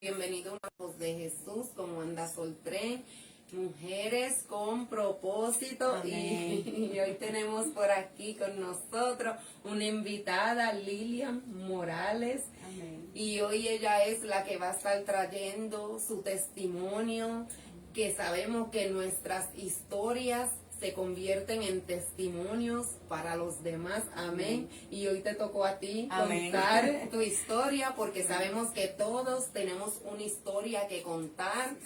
Bienvenido a una voz de Jesús con Wanda Soltré, mujeres con propósito. Y hoy tenemos por aquí con nosotros una invitada, Lilian Morales. Amén. Y hoy ella es la que va a estar trayendo su testimonio, que sabemos que nuestras historias se convierten en testimonios para los demás. Amén. Y hoy te tocó a ti contar tu historia, porque sabemos que todos tenemos una historia que contar.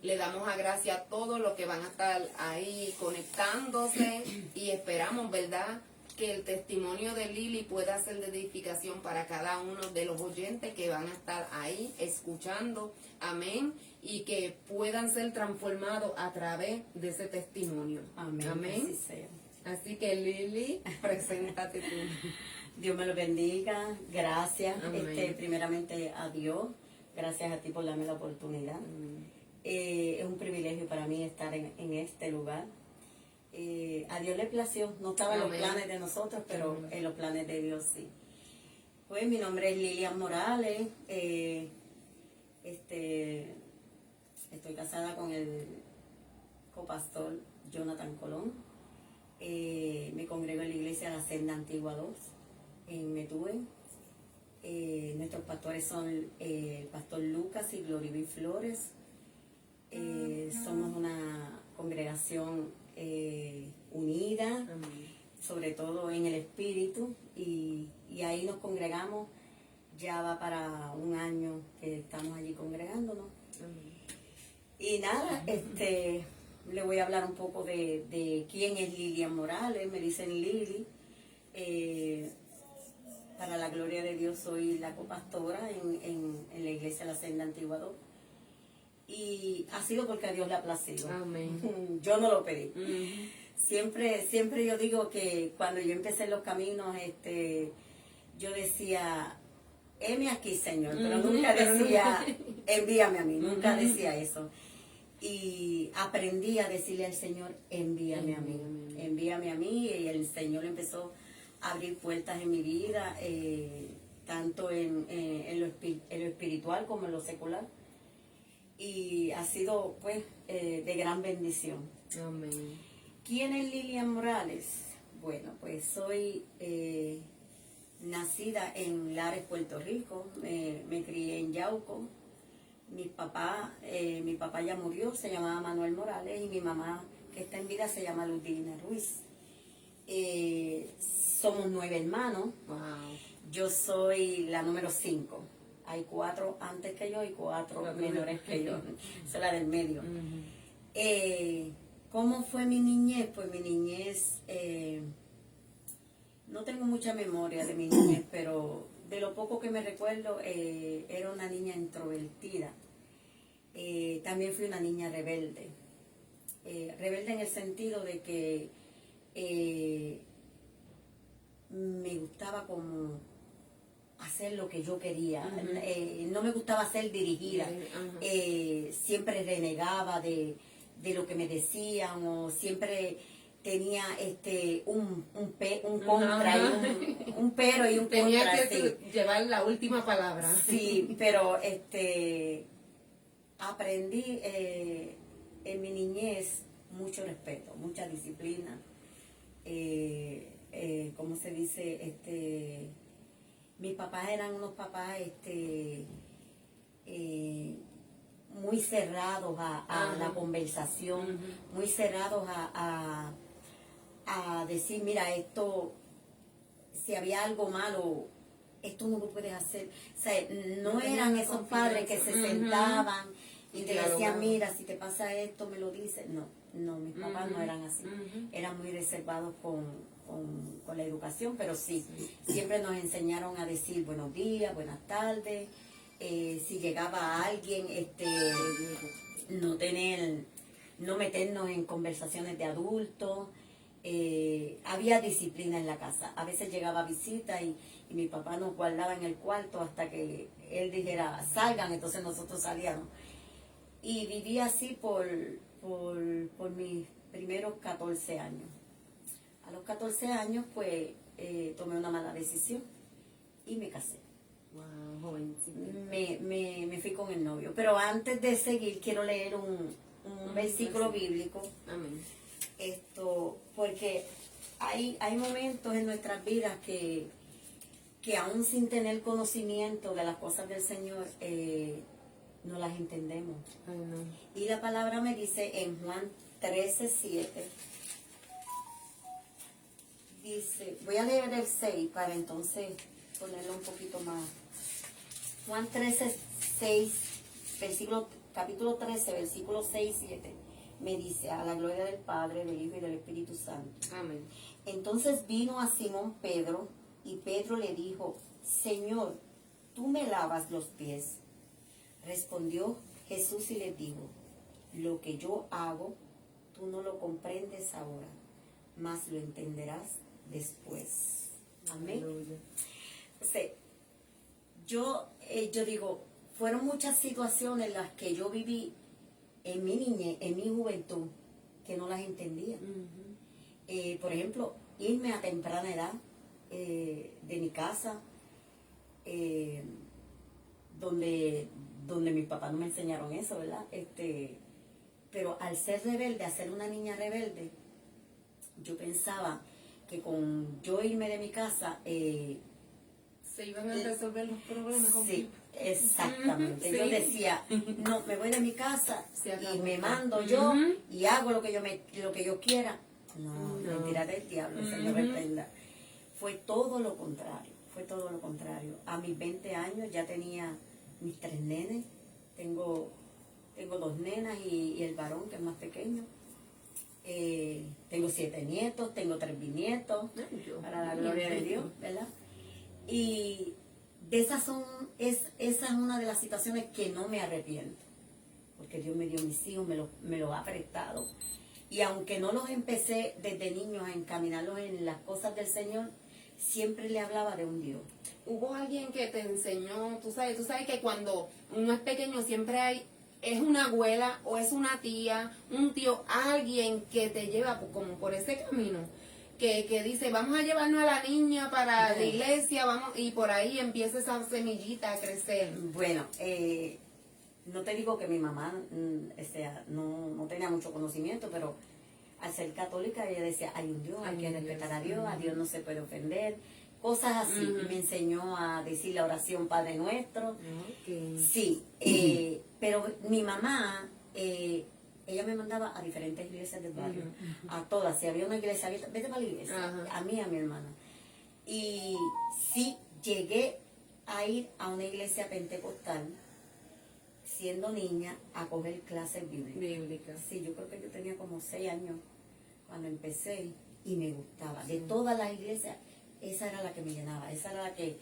Le damos a gracia a todos los que van a estar ahí conectándose y esperamos, ¿verdad?, que el testimonio de Lili pueda ser de edificación para cada uno de los oyentes que van a estar ahí escuchando. Amén. Y que puedan ser transformados a través de ese testimonio. Amén. Amén. Así sea. Así que Lili, preséntate tú. Dios me lo bendiga. Gracias. Primeramente a Dios. Gracias a ti por darme la oportunidad. Es un privilegio para mí estar en este lugar. A Dios le plació. No estaba en los planes de nosotros, pero en los planes de Dios sí. Pues mi nombre es Lilian Morales. Estoy casada con el copastor Jonathan Colón. Me congrego en la iglesia La Senda Antigua 2 en Metúen. Nuestros pastores son el pastor Lucas y Gloriby Flores. Somos una congregación unida, sobre todo en el espíritu, y ahí nos congregamos. Ya va para un año que estamos allí congregándonos. Y nada, le voy a hablar un poco de quién es Lilian Morales. Me dicen Lili. Para la gloria de Dios soy la copastora en la iglesia La Senda Antigua 2. Y ha sido porque a Dios le ha placido. Amén. Yo no lo pedí. Siempre yo digo que cuando yo empecé los caminos, yo decía, heme aquí, Señor, pero nunca decía, envíame a mí, nunca decía eso. Y aprendí a decirle al Señor, envíame a mí, y el Señor empezó a abrir puertas en mi vida, tanto en lo espiritual como en lo secular. Y ha sido, pues, de gran bendición. Amén. ¿Quién es Lilian Morales? Bueno, pues soy nacida en Lares, Puerto Rico. Me crié en Yauco. Mi papá ya murió, se llamaba Manuel Morales, y mi mamá, que está en vida, se llama Ludina Ruiz. Somos 9 hermanos. Wow. Yo soy la número 5. Hay 4 antes que yo y 4 menores que yo. Soy la del medio. ¿Cómo fue mi niñez? Pues mi niñez, no tengo mucha memoria de mi niñez, pero de lo poco que me recuerdo, era una niña introvertida. También fui una niña rebelde. Rebelde en el sentido de que me gustaba como hacer lo que yo quería. No me gustaba ser dirigida. Siempre renegaba de lo que me decían, o siempre tenía un contra y un pero y un tenía contra. Que llevar la última palabra. Sí, pero aprendí en mi niñez mucho respeto, mucha disciplina. ¿Cómo se dice? Mis papás eran unos papás muy cerrados a la conversación, muy cerrados a decir, mira, esto, si había algo malo, esto no lo puedes hacer. O sea, no eran esos padres que se sentaban y te decían, mira, si te pasa esto, me lo dices. No, mis papás no eran así. Eran muy reservados con la educación, pero sí, siempre nos enseñaron a decir buenos días, buenas tardes. Si llegaba alguien, no meternos en conversaciones de adultos. Había disciplina en la casa. A veces llegaba visita y mi papá nos guardaba en el cuarto hasta que él dijera salgan, entonces nosotros salíamos. Y viví así por mis primeros 14 años. A los 14 años, pues, tomé una mala decisión y me casé. Wow, jovencita. me fui con el novio. Pero antes de seguir, quiero leer un versículo bíblico. Amén. Porque hay momentos en nuestras vidas que aún sin tener conocimiento de las cosas del Señor, no las entendemos. Ay, no. Y la palabra me dice en Juan 13:7, dice, voy a leer el 6 para entonces ponerlo un poquito más. Juan 13:6, capítulo 13, versículo 6 y 7, me dice, a la gloria del Padre, del Hijo y del Espíritu Santo. Amén. Entonces vino a Simón Pedro, y Pedro le dijo, Señor, ¿tú me lavas los pies? Respondió Jesús y le dijo, lo que yo hago, tú no lo comprendes ahora, mas lo entenderás después. Amén. Aleluya. O sea, yo digo, fueron muchas situaciones las que yo viví en mi niñez, en mi juventud, que no las entendía. Ujú. Por ejemplo, irme a temprana edad de mi casa, donde mis papás no me enseñaron eso, ¿verdad? Pero al ser rebelde, a ser una niña rebelde, yo pensaba que con yo irme de mi casa, Se iban a resolver los problemas sí, conmigo. exactamente. Sí. Yo decía, no, me voy de mi casa Se acabó. y me mando yo Ujú. y hago lo que yo quiera. No, No. mentira del diablo, el Señor reprenda. Fue todo lo contrario, fue todo lo contrario. A mis 20 años ya tenía mis 3 nenes, tengo 2 nenas y el varón que es más pequeño. Tengo 7 nietos, tengo 3 bisnietos, Ay, Dios para la mío. gloria de Dios, ¿verdad? Y de esa es una de las situaciones que no me arrepiento, porque Dios me dio mis hijos, me los ha prestado. Y aunque no los empecé desde niños a encaminarlos en las cosas del Señor, siempre le hablaba de un Dios. Hubo alguien que te enseñó, tú sabes que cuando uno es pequeño siempre es una abuela o es una tía, un tío, alguien que te lleva como por ese camino, que dice, vamos a llevarnos a la niña para la iglesia, vamos, y por ahí empieza esa semillita a crecer. Bueno, no te digo que mi mamá no tenía mucho conocimiento, pero al ser católica ella decía, hay un Dios, hay que respetar a Dios, a Dios no se puede ofender, cosas así. Me enseñó a decir la oración Padre Nuestro. Okay. Sí, pero mi mamá, ella me mandaba a diferentes iglesias del barrio, a todas. Si había una iglesia abierta, vete para la iglesia, Ajá. a mí y a mi hermana. Y sí, llegué a ir a una iglesia pentecostal, siendo niña, a coger clases Bíblicas. Sí, yo creo que yo tenía como 6 años cuando empecé y me gustaba. De todas las iglesias, esa era la que me llenaba, esa era la que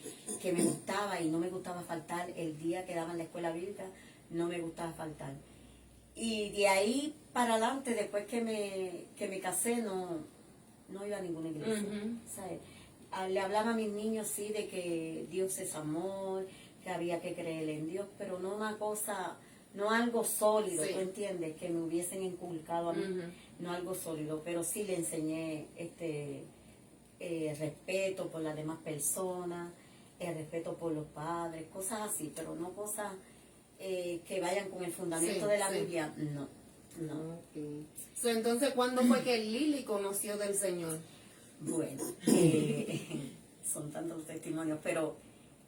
me gustaba y no me gustaba faltar. El día que daban la escuela bíblica, no me gustaba faltar. Y de ahí para adelante, después que me casé, no iba a ninguna iglesia. ¿Sabes? Le hablaba a mis niños, sí, de que Dios es amor, que había que creer en Dios, pero no una cosa, no algo sólido, Sí. ¿tú entiendes? Que me hubiesen inculcado a mí, no algo sólido, pero sí le enseñé respeto por las demás personas, respeto por los padres, cosas así, pero no cosas que vayan con el fundamento Sí, de la sí. Biblia, no. Okay. So, entonces, ¿cuándo fue que Lili conoció del Señor? Bueno, son tantos testimonios, pero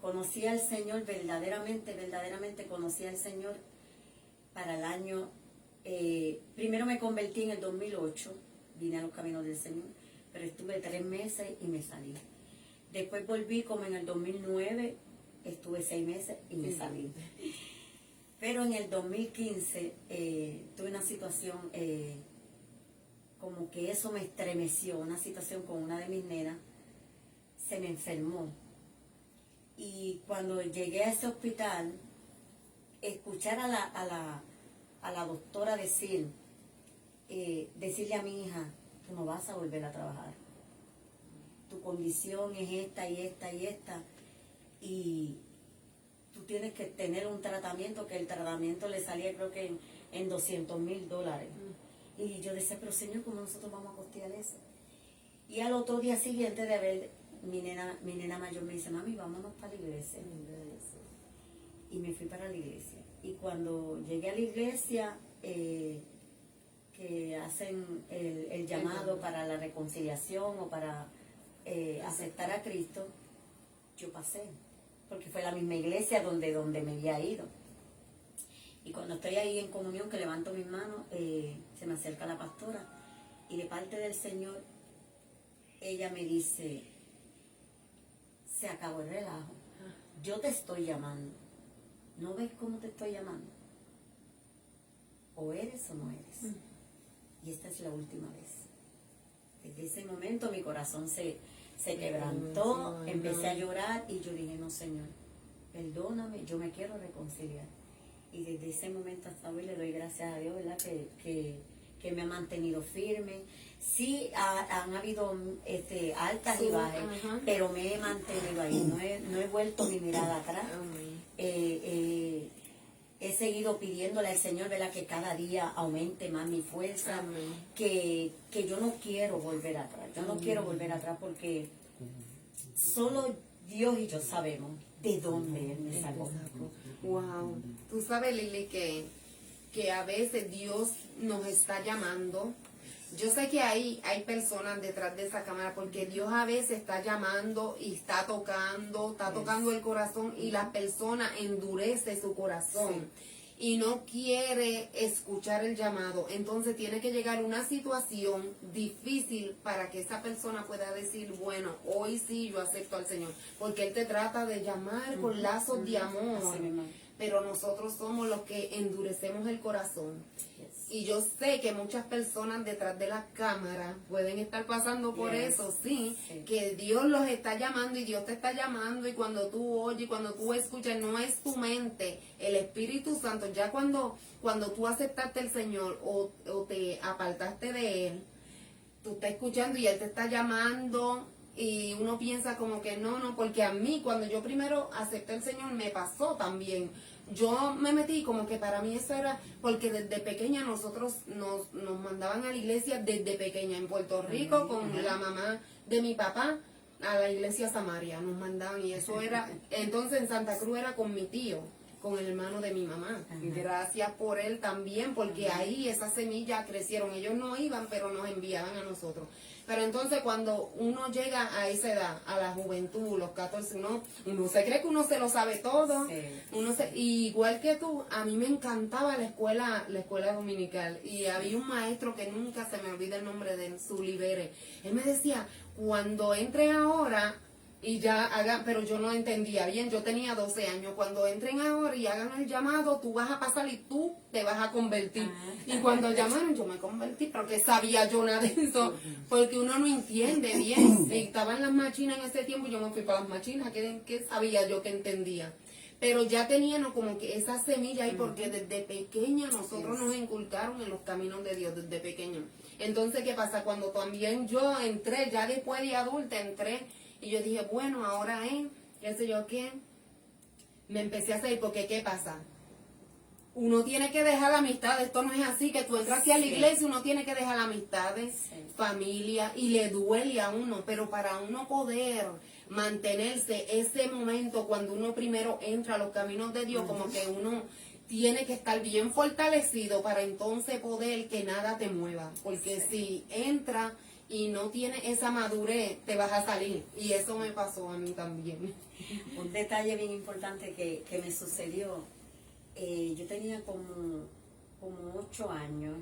conocí al Señor verdaderamente conocí al Señor para el año, primero me convertí en el 2008, vine a los caminos del Señor, pero estuve 3 meses y me salí. Después volví como en el 2009, estuve 6 meses y me salí. Pero en el 2015 tuve una situación, como que eso me estremeció, una situación con una de mis nenas, se me enfermó. Y cuando llegué a ese hospital, escuchar a la doctora decirle a mi hija, tú no vas a volver a trabajar. Tu condición es esta y esta y esta. Y tú tienes que tener un tratamiento, que el tratamiento le salía creo que en $200,000. Y yo decía, pero Señor, ¿cómo nosotros vamos a costear eso? Y al otro día siguiente de haber mi nena mayor me dice, mami, vámonos para la iglesia. Y me fui para la iglesia. Y cuando llegué a la iglesia, que hacen el llamado para la reconciliación o para aceptar a Cristo, yo pasé, porque fue la misma iglesia donde me había ido. Y cuando estoy ahí en comunión, que levanto mis manos, se me acerca la pastora y de parte del Señor, ella me dice, se acabó el relajo, yo te estoy llamando, ¿no ves cómo te estoy llamando? O eres o no eres. Y esta es la última vez. Desde ese momento mi corazón se quebrantó, empecé a llorar y yo dije, no, Señor, perdóname, yo me quiero reconciliar. Y desde ese momento hasta hoy le doy gracias a Dios, ¿verdad? Que me ha mantenido firme. Sí, han habido altas y bajas, pero me he mantenido ahí, no he vuelto mi mirada atrás. He seguido pidiéndole al Señor, ¿verdad?, que cada día aumente más mi fuerza, que yo no quiero volver atrás, quiero volver atrás porque solo Dios y yo sabemos de dónde Él me sacó. Wow. Tú sabes, Lili, que a veces Dios nos está llamando. Yo sé que hay personas detrás de esa cámara porque Dios a veces está llamando y está tocando el corazón y la persona endurece su corazón y no quiere escuchar el llamado. Entonces tiene que llegar una situación difícil para que esa persona pueda decir, bueno, hoy sí yo acepto al Señor, porque Él te trata de llamar con lazos de amor. Pero nosotros somos los que endurecemos el corazón. Y yo sé que muchas personas detrás de la cámara pueden estar pasando por eso, sí, que Dios los está llamando y Dios te está llamando y cuando tú oyes, cuando tú escuchas, no es tu mente, el Espíritu Santo, ya cuando tú aceptaste al Señor o te apartaste de Él, tú estás escuchando y Él te está llamando y uno piensa como que no, porque a mí cuando yo primero acepté al Señor me pasó también. Yo me metí como que para mí eso era, porque desde pequeña nosotros nos mandaban a la iglesia desde pequeña en Puerto Rico con la mamá de mi papá a la iglesia Samaria, nos mandaban y eso era, entonces en Santa Cruz era con mi tío, con el hermano de mi mamá. Gracias por él también, porque ahí esas semillas crecieron, ellos no iban pero nos enviaban a nosotros. Pero entonces cuando uno llega a esa edad, a la juventud, los 14, uno se cree que uno se lo sabe todo. Igual que tú, a mí me encantaba la escuela dominical. Y había un maestro que nunca se me olvida el nombre de él, Sulibere. Él me decía, cuando entre ahora y ya hagan, pero yo no entendía bien, yo tenía 12 años, cuando entren ahora y hagan el llamado, tú vas a pasar y tú te vas a convertir. Y cuando llamaron, yo me convertí, porque sabía yo nada de eso, porque uno no entiende bien. Y estaban las machinas en ese tiempo, yo me fui para las machinas, ¿qué sabía yo que entendía? Pero ya teníamos como que esa semilla ahí, porque desde pequeña nosotros nos inculcaron en los caminos de Dios, desde pequeña. Entonces, ¿qué pasa? Cuando también yo entré, ya después de adulta entré, y yo dije, bueno, ahora qué sé yo qué, me empecé a hacer, porque ¿qué pasa? Uno tiene que dejar la amistad, esto no es así, que tú entras aquí a la iglesia, uno tiene que dejar amistades, familia, y le duele a uno, pero para uno poder mantenerse ese momento cuando uno primero entra a los caminos de Dios, como que uno tiene que estar bien fortalecido para entonces poder que nada te mueva, porque si entra y no tiene esa madurez, te vas a salir. Y eso me pasó a mí también. Un detalle bien importante que me sucedió, yo tenía como 8 años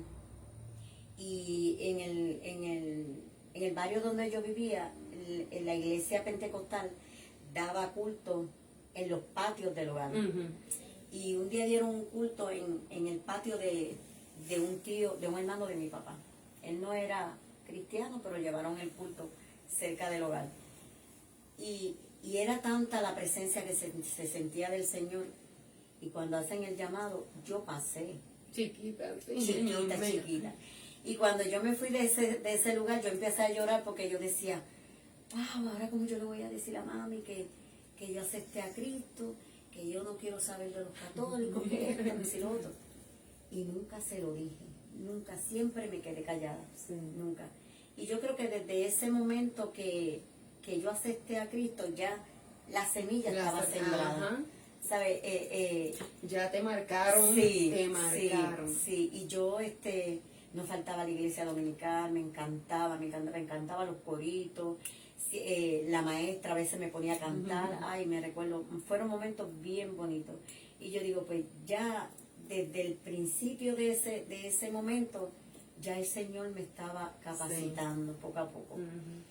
y en el barrio donde yo vivía, en la iglesia pentecostal daba culto en los patios del hogar. Y un día dieron un culto en el patio de un hermano de mi papá. Él no era cristiano, pero llevaron el culto cerca del hogar. Y era tanta la presencia que se sentía del Señor. Y cuando hacen el llamado, yo pasé. Chiquita. Y cuando yo me fui de ese lugar, yo empecé a llorar porque yo decía, wow, ahora cómo yo le voy a decir a mami que yo acepté a Cristo, que yo no quiero saber de los católicos, que esto, que lo otro. Y nunca se lo dije. Nunca, siempre me quedé callada, nunca. Y yo creo que desde ese momento que que yo acepté a Cristo, ya la semilla La estaba se- sembrada. ajá. ¿Sabes? Ya te marcaron, Sí, te marcaron. sí, y yo no faltaba la iglesia dominical, me encantaba los coritos, sí, la maestra a veces me ponía a cantar, Ujú. ay, me recuerdo, fueron momentos bien bonitos. Y yo digo, pues ya desde el principio de ese momento, ya el Señor me estaba capacitando poco a poco. Ujú.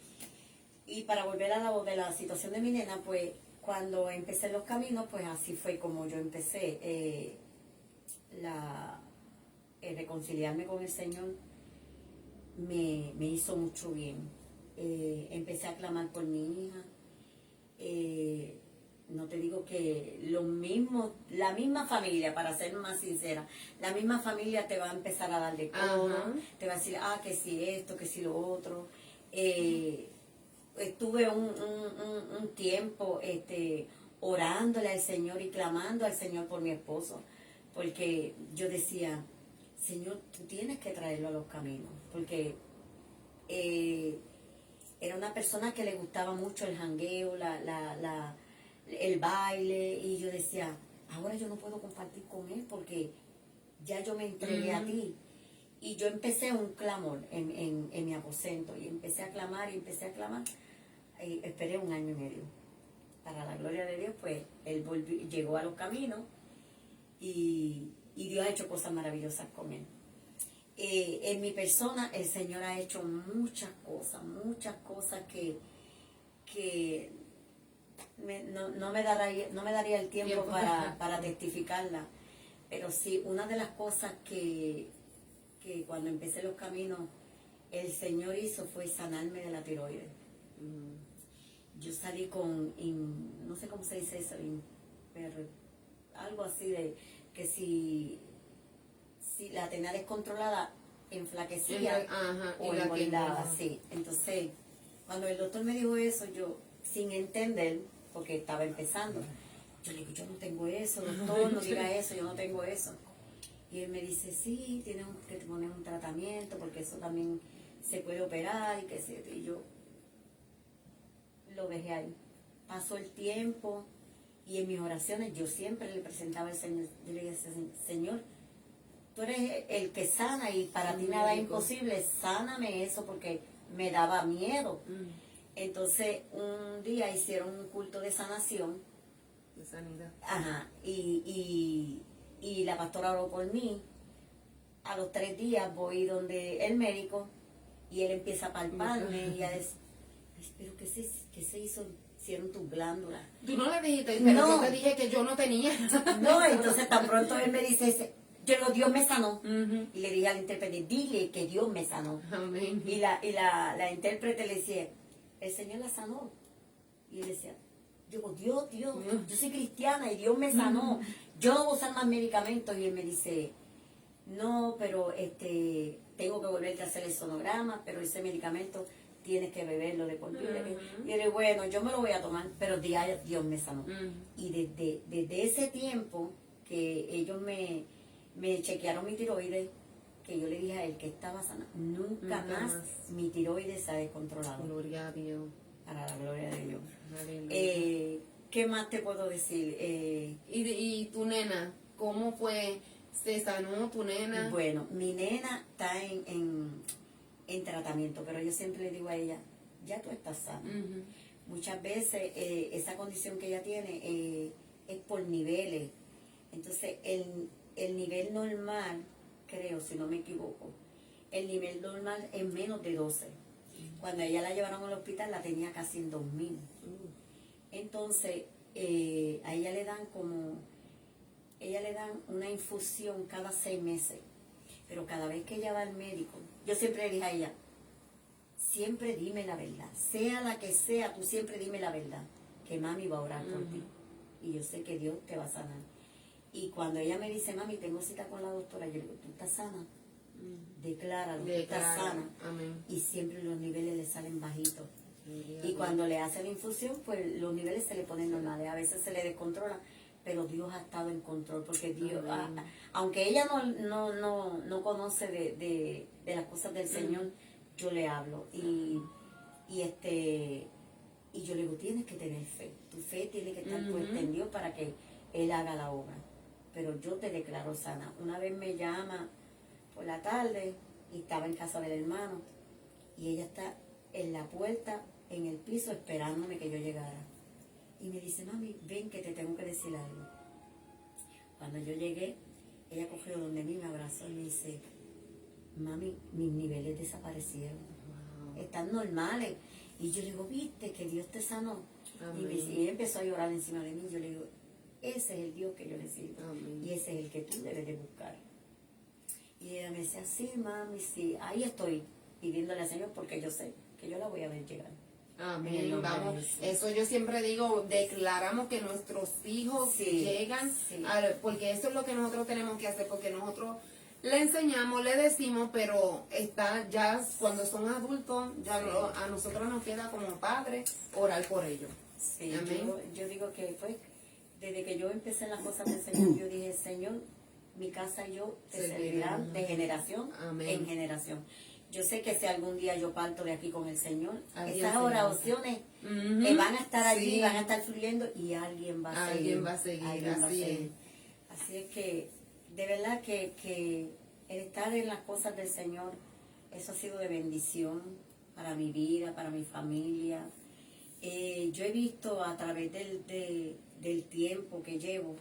Y para volver a la situación de mi nena, pues cuando empecé los caminos, pues así fue como yo empecé. Reconciliarme con el Señor me hizo mucho bien. Empecé a clamar por mi hija. No te digo que la misma familia, para ser más sincera, la misma familia te va a empezar a dar de codo, Ajá. te va a decir, que si esto, que si lo otro. Estuve un tiempo orándole al Señor y clamando al Señor por mi esposo, porque yo decía, Señor, tú tienes que traerlo a los caminos, porque era una persona que le gustaba mucho el jangueo, el baile, y yo decía, ahora yo no puedo compartir con él porque ya yo me entregué a ti. Y yo empecé un clamor en mi aposento, y empecé a clamar y empecé a clamar. Y esperé 1 año y medio. Para la gloria de Dios, pues él llegó a los caminos y Dios ha hecho cosas maravillosas con él. En mi persona, el Señor ha hecho muchas cosas que no me daría el tiempo para testificarla. Pero sí, una de las cosas que cuando empecé los caminos, el Señor hizo fue sanarme de la tiroides. Yo salí no sé cómo se dice eso, pero algo así de que si la tenía descontrolada, enflaquecía Ajá, o y la engordaba, quimio. sí. Entonces, cuando el doctor me dijo eso, yo, sin entender, porque estaba empezando, yo le digo, yo no tengo eso, doctor, no diga eso, yo no tengo eso. Y él me dice, sí, tienes que poner un tratamiento, porque eso también se puede operar, y yo lo dejé ahí. Pasó el tiempo, y en mis oraciones yo siempre le presentaba al Señor, yo le dije, Señor, tú eres el que sana, y para ti nada es imposible, sáname eso, porque me daba miedo. Entonces, un día hicieron un culto de sanación. De sanidad. Ajá, y la pastora oró por mí. A los 3 días voy donde el médico, y él empieza a palparme y a decir, pero ¿qué se hicieron tus glándulas? Tú no le dijiste, pero No. yo te dije que yo no tenía. No, entonces tan pronto él me dice, yo digo, Dios me sanó. Ujú. Y le dije al intérprete, dile que Dios me sanó. Amén. Y la intérprete le decía, el Señor la sanó. Y él decía, digo, Dios, yo soy cristiana y Dios me sanó. Yo no voy a usar más medicamentos. Y él me dice, no, pero tengo que volverte a hacer el sonograma, pero ese medicamento tienes que beberlo de por vida. Y yo le digo, bueno, yo me lo voy a tomar, pero Dios me sanó. Y desde ese tiempo que ellos me chequearon mi tiroides, que yo le dije a él que estaba sana, nunca más mi tiroides se ha descontrolado. Gloria a Dios. Para la gloria de Dios. Aleluya. ¿Qué más te puedo decir? ¿Y tu nena? ¿Cómo fue? ¿Se sanó tu nena? Bueno, mi nena está en tratamiento, pero yo siempre le digo a ella, ya tú estás sana. Muchas veces esa condición que ella tiene es por niveles. Entonces, el nivel normal, creo, si no me equivoco, el nivel normal es menos de 12. Cuando ella la llevaron al hospital, la tenía casi en 2000. Entonces, a ella le dan una infusión cada 6 meses. Pero cada vez que ella va al médico, yo siempre le dije a ella, siempre dime la verdad. Sea la que sea, tú siempre dime la verdad. Que mami va a orar por ti. Y yo sé que Dios te va a sanar. Y cuando ella me dice, mami, tengo cita con la doctora, yo le digo, ¿tú estás sana? Decláralo, tú estás sana. Amén. Y siempre los niveles le salen bajitos. Y cuando le hacen la infusión, pues los niveles se le ponen normales. A veces se le descontrola, pero Dios ha estado en control, porque Dios, aunque ella no conoce de las cosas del Señor, yo le hablo. Y Y yo le digo, tienes que tener fe. Tu fe tiene que estar puesta en Dios para que Él haga la obra. Pero yo te declaro sana. Una vez me llama por la tarde y estaba en casa del hermano. Y ella está en la puerta, en el piso, esperándome que yo llegara. Y me dice, mami, ven que te tengo que decir algo. Cuando yo llegué, ella cogió donde mí, me abrazó y me dice, mami, mis niveles desaparecieron. Están normales. Y yo le digo, viste que Dios te sanó. Y ella empezó a llorar encima de mí. Yo le digo, ese es el Dios que yo le sirvo. Y ese es el que tú debes de buscar. Y ella me decía, sí, mami, sí. Ahí estoy pidiéndole al Señor porque yo sé que yo la voy a ver llegar. Amén. Vamos, eso yo siempre digo, declaramos que nuestros hijos llegan, porque eso es lo que nosotros tenemos que hacer, porque nosotros le enseñamos, le decimos, pero está ya cuando son adultos, ya a nosotros nos queda como padres orar por ellos. Sí, yo digo que pues, desde que yo empecé las cosas del Señor, yo dije, Señor, mi casa y yo te servirán de generación en generación. Yo sé que si algún día yo parto de aquí con el Señor, esas oraciones van a estar allí, van a estar fluyendo y alguien va a seguir. Alguien va a seguir, Así es que, de verdad que el estar en las cosas del Señor, eso ha sido de bendición para mi vida, para mi familia. Yo he visto a través del tiempo que llevo,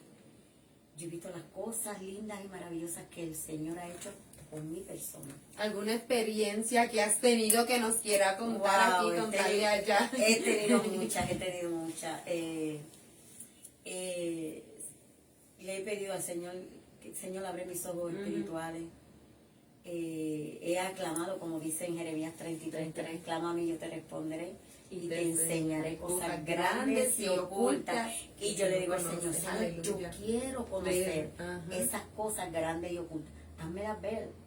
yo he visto las cosas lindas y maravillosas que el Señor ha hecho con mi persona. ¿Alguna experiencia que has tenido que nos quiera contar aquí, contarle allá? He tenido muchas. Le he pedido al Señor, que el Señor abre mis ojos espirituales. He aclamado, como dice en Jeremías 33:3, clama a mí, yo te responderé y te enseñaré cosas grandes y ocultas. Y yo le digo al Señor, Señor, yo quiero conocer esas cosas grandes y ocultas. Házmelas ver.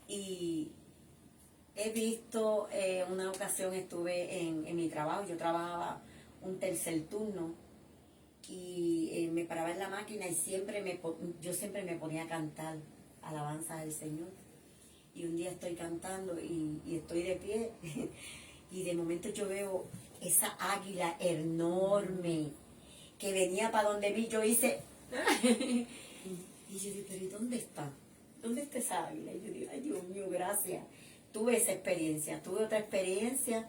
Y he visto, una ocasión estuve en mi trabajo, yo trabajaba un tercer turno y me paraba en la máquina y yo siempre me ponía a cantar alabanzas al Señor. Y un día estoy cantando y estoy de pie y de momento yo veo esa águila enorme que venía para donde vi. Yo hice y yo digo, pero ¿y dónde está? ¿Dónde está esa águila? Y yo digo, ay Dios mío, gracias. Tuve esa experiencia, tuve otra experiencia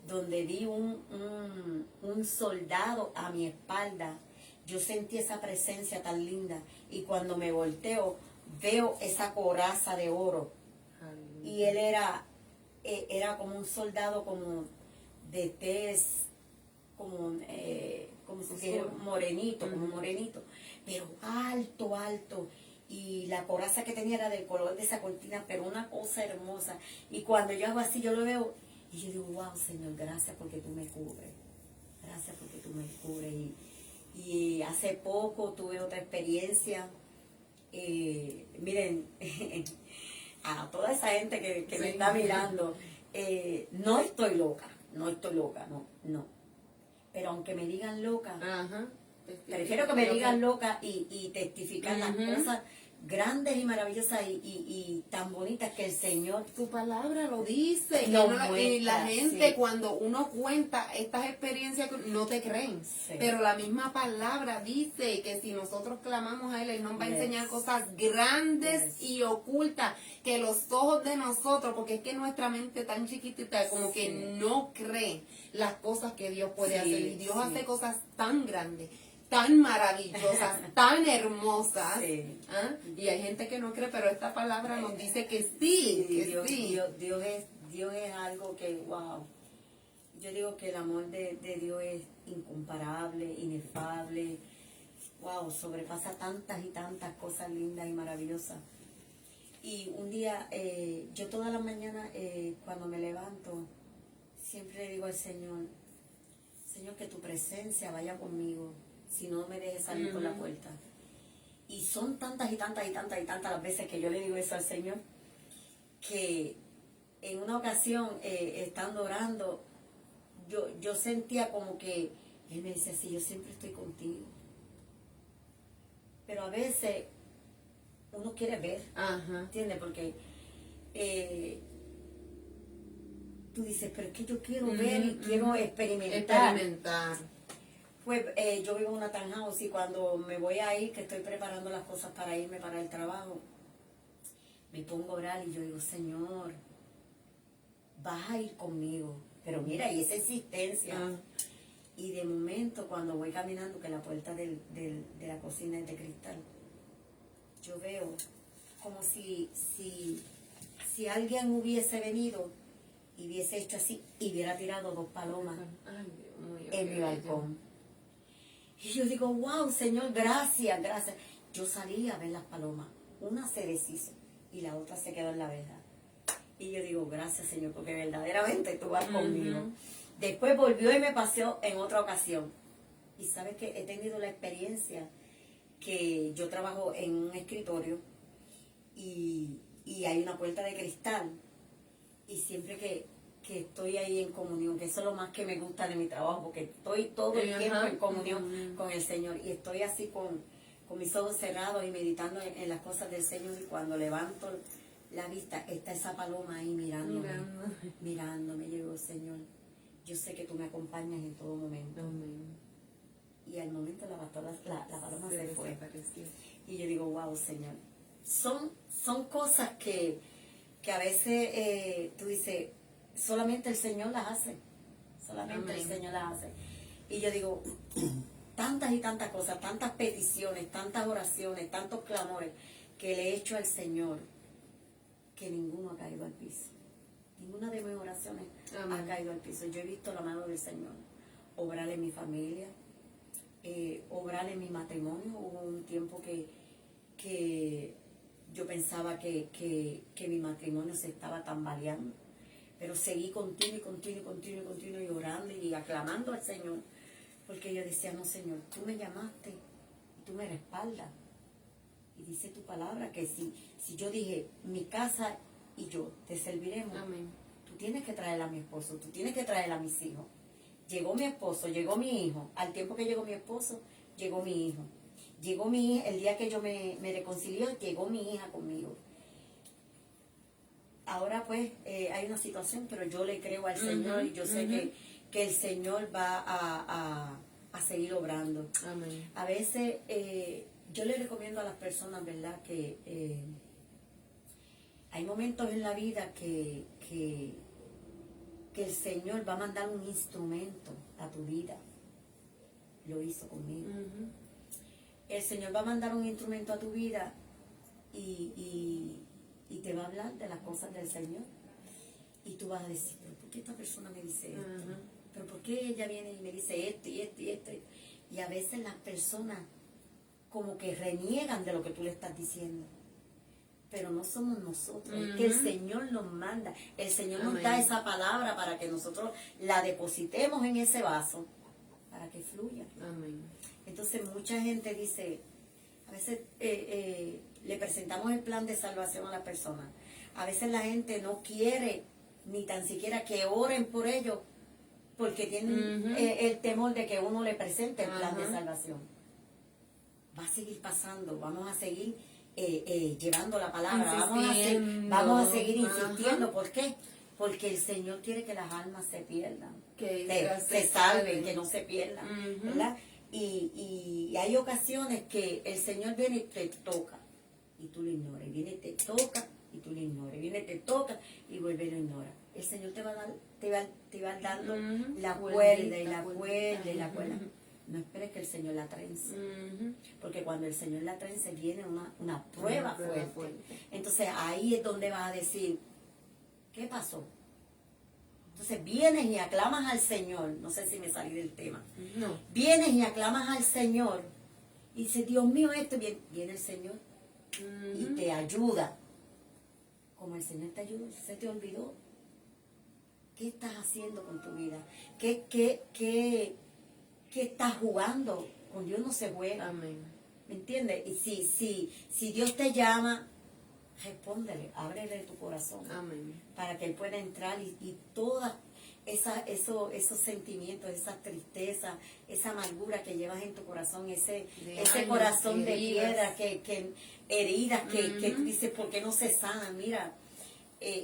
donde vi un soldado a mi espalda. Yo sentí esa presencia tan linda y cuando me volteo veo esa coraza de oro. Y él era como un soldado como de tez, como si dijera morenito, como morenito, pero alto. Y la coraza que tenía era del color de esa cortina, pero una cosa hermosa. Y cuando yo hago así, yo lo veo y yo digo, wow, Señor, gracias porque tú me cubres. Gracias porque tú me cubres. Y hace poco tuve otra experiencia. Miren, a toda esa gente que me está mirando, no estoy loca, no. Pero aunque me digan loca, prefiero que me digan loca y testificar las cosas grandes y maravillosas y tan bonitas que el Señor, tu palabra lo dice. Y la gente cuando uno cuenta estas experiencias no te creen, pero la misma palabra dice que si nosotros clamamos a Él nos va a enseñar cosas grandes y ocultas que los ojos de nosotros, porque es que nuestra mente tan chiquitita como que no cree las cosas que Dios puede hacer, y Dios hace cosas tan grandes, tan maravillosas, tan hermosas. Y hay gente que no cree, pero esta palabra nos dice que sí, Dios es algo que, wow. Yo digo que el amor de Dios es incomparable, inefable. Wow, sobrepasa tantas y tantas cosas lindas y maravillosas. Y un día, yo todas las mañanas, cuando me levanto, siempre le digo al Señor, Señor, que tu presencia vaya conmigo, si no me dejes salir por la puerta. Y son tantas las veces que yo le digo eso al Señor, que en una ocasión, estando orando, yo sentía como que Él me decía, sí, yo siempre estoy contigo. Pero a veces uno quiere ver, ¿entiendes? Porque tú dices, pero es que yo quiero ver y quiero experimentar. Pues yo vivo en una townhouse y cuando me voy a ir, que estoy preparando las cosas para irme para el trabajo, me pongo a orar y yo digo, Señor, vas a ir conmigo. Pero mira, y esa existencia. Y de momento, cuando voy caminando, que la puerta de la cocina es de cristal, yo veo como si alguien hubiese venido y hubiese hecho así y hubiera tirado 2 palomas en mi balcón. Y yo digo, wow, Señor, gracias, gracias. Yo salí a ver las palomas. Una se deshizo y la otra se quedó en la verja. Y yo digo, gracias, Señor, porque verdaderamente tú vas conmigo. Después volvió y me paseó en otra ocasión. Y sabes que he tenido la experiencia que yo trabajo en un escritorio y hay una puerta de cristal. Y siempre que estoy ahí en comunión, que eso es lo más que me gusta de mi trabajo, porque estoy todo el tiempo en comunión con el Señor. Y estoy así con mis ojos cerrados y meditando en las cosas del Señor. Y cuando levanto la vista, está esa paloma ahí mirándome. Yo digo, Señor, yo sé que tú me acompañas en todo momento. Y al momento la paloma se fue. Y yo digo, wow, Señor. Son cosas que a veces tú dices, solamente el Señor las hace. Solamente el Señor las hace. Y yo digo, tantas y tantas cosas, tantas peticiones, tantas oraciones, tantos clamores que le he hecho al Señor, que ninguno ha caído al piso. Ninguna de mis oraciones ha caído al piso. Yo he visto la mano del Señor obrar en mi familia, obrar en mi matrimonio. Hubo un tiempo que yo pensaba que mi matrimonio se estaba tambaleando, pero seguí continuo y orando y aclamando al Señor, porque yo decía, no, Señor, tú me llamaste y tú me respaldas. Y dice tu palabra que si yo dije, mi casa y yo te serviremos, tú tienes que traer a mi esposo, tú tienes que traer a mis hijos. Llegó mi esposo, llegó mi hijo. Al tiempo que llegó mi esposo, llegó mi hijo. Llegó mi hija, el día que yo me reconcilié, llegó mi hija conmigo. Ahora pues hay una situación, pero yo le creo al Señor y yo sé que el Señor va a seguir obrando. A veces yo le recomiendo a las personas, ¿verdad?, que hay momentos en la vida que el Señor va a mandar un instrumento a tu vida. Lo hizo conmigo. El Señor va a mandar un instrumento a tu vida y te va a hablar de las cosas del Señor. Y tú vas a decir, pero ¿por qué esta persona me dice esto? ¿Pero por qué ella viene y me dice esto y esto y esto? Y a veces las personas como que reniegan de lo que tú le estás diciendo. Pero no somos nosotros, es que el Señor nos manda. El Señor nos da esa palabra para que nosotros la depositemos en ese vaso, para que fluya. Entonces mucha gente dice, a veces le presentamos el plan de salvación a la persona. A veces la gente no quiere ni tan siquiera que oren por ellos, porque tienen el temor de que uno le presente el plan de salvación. Va a seguir pasando, vamos a seguir llevando la palabra, vamos a seguir insistiendo. ¿Por qué? Porque el Señor quiere que las almas se pierdan, que se salven, que no se pierdan, ¿verdad? Y hay ocasiones que el Señor viene y te toca y tú lo ignoras, viene y te toca y tú lo ignoras, viene y te toca y vuelve y lo ignora. El Señor te va dando la cuerda y la cuerda y la cuerda. No esperes que el Señor la trence, porque cuando el Señor la trence viene una prueba fuerte. Entonces ahí es donde vas a decir, ¿qué pasó? Entonces vienes y aclamas al Señor. No sé si me salí del tema. No. Vienes y aclamas al Señor y dices, Dios mío, esto viene el Señor y te ayuda. Como el Señor te ayuda, se te olvidó. ¿Qué estás haciendo con tu vida? ¿Qué estás jugando? Con Dios no se juega. Amén. ¿Me entiendes? Y si Dios te llama, respóndele, ábrele tu corazón. Amén. Para que Él pueda entrar y todas esos sentimientos, esa tristeza, esa amargura que llevas en tu corazón, ese corazón de piedra, heridas que tú dices, ¿por qué no se sanan? Mira,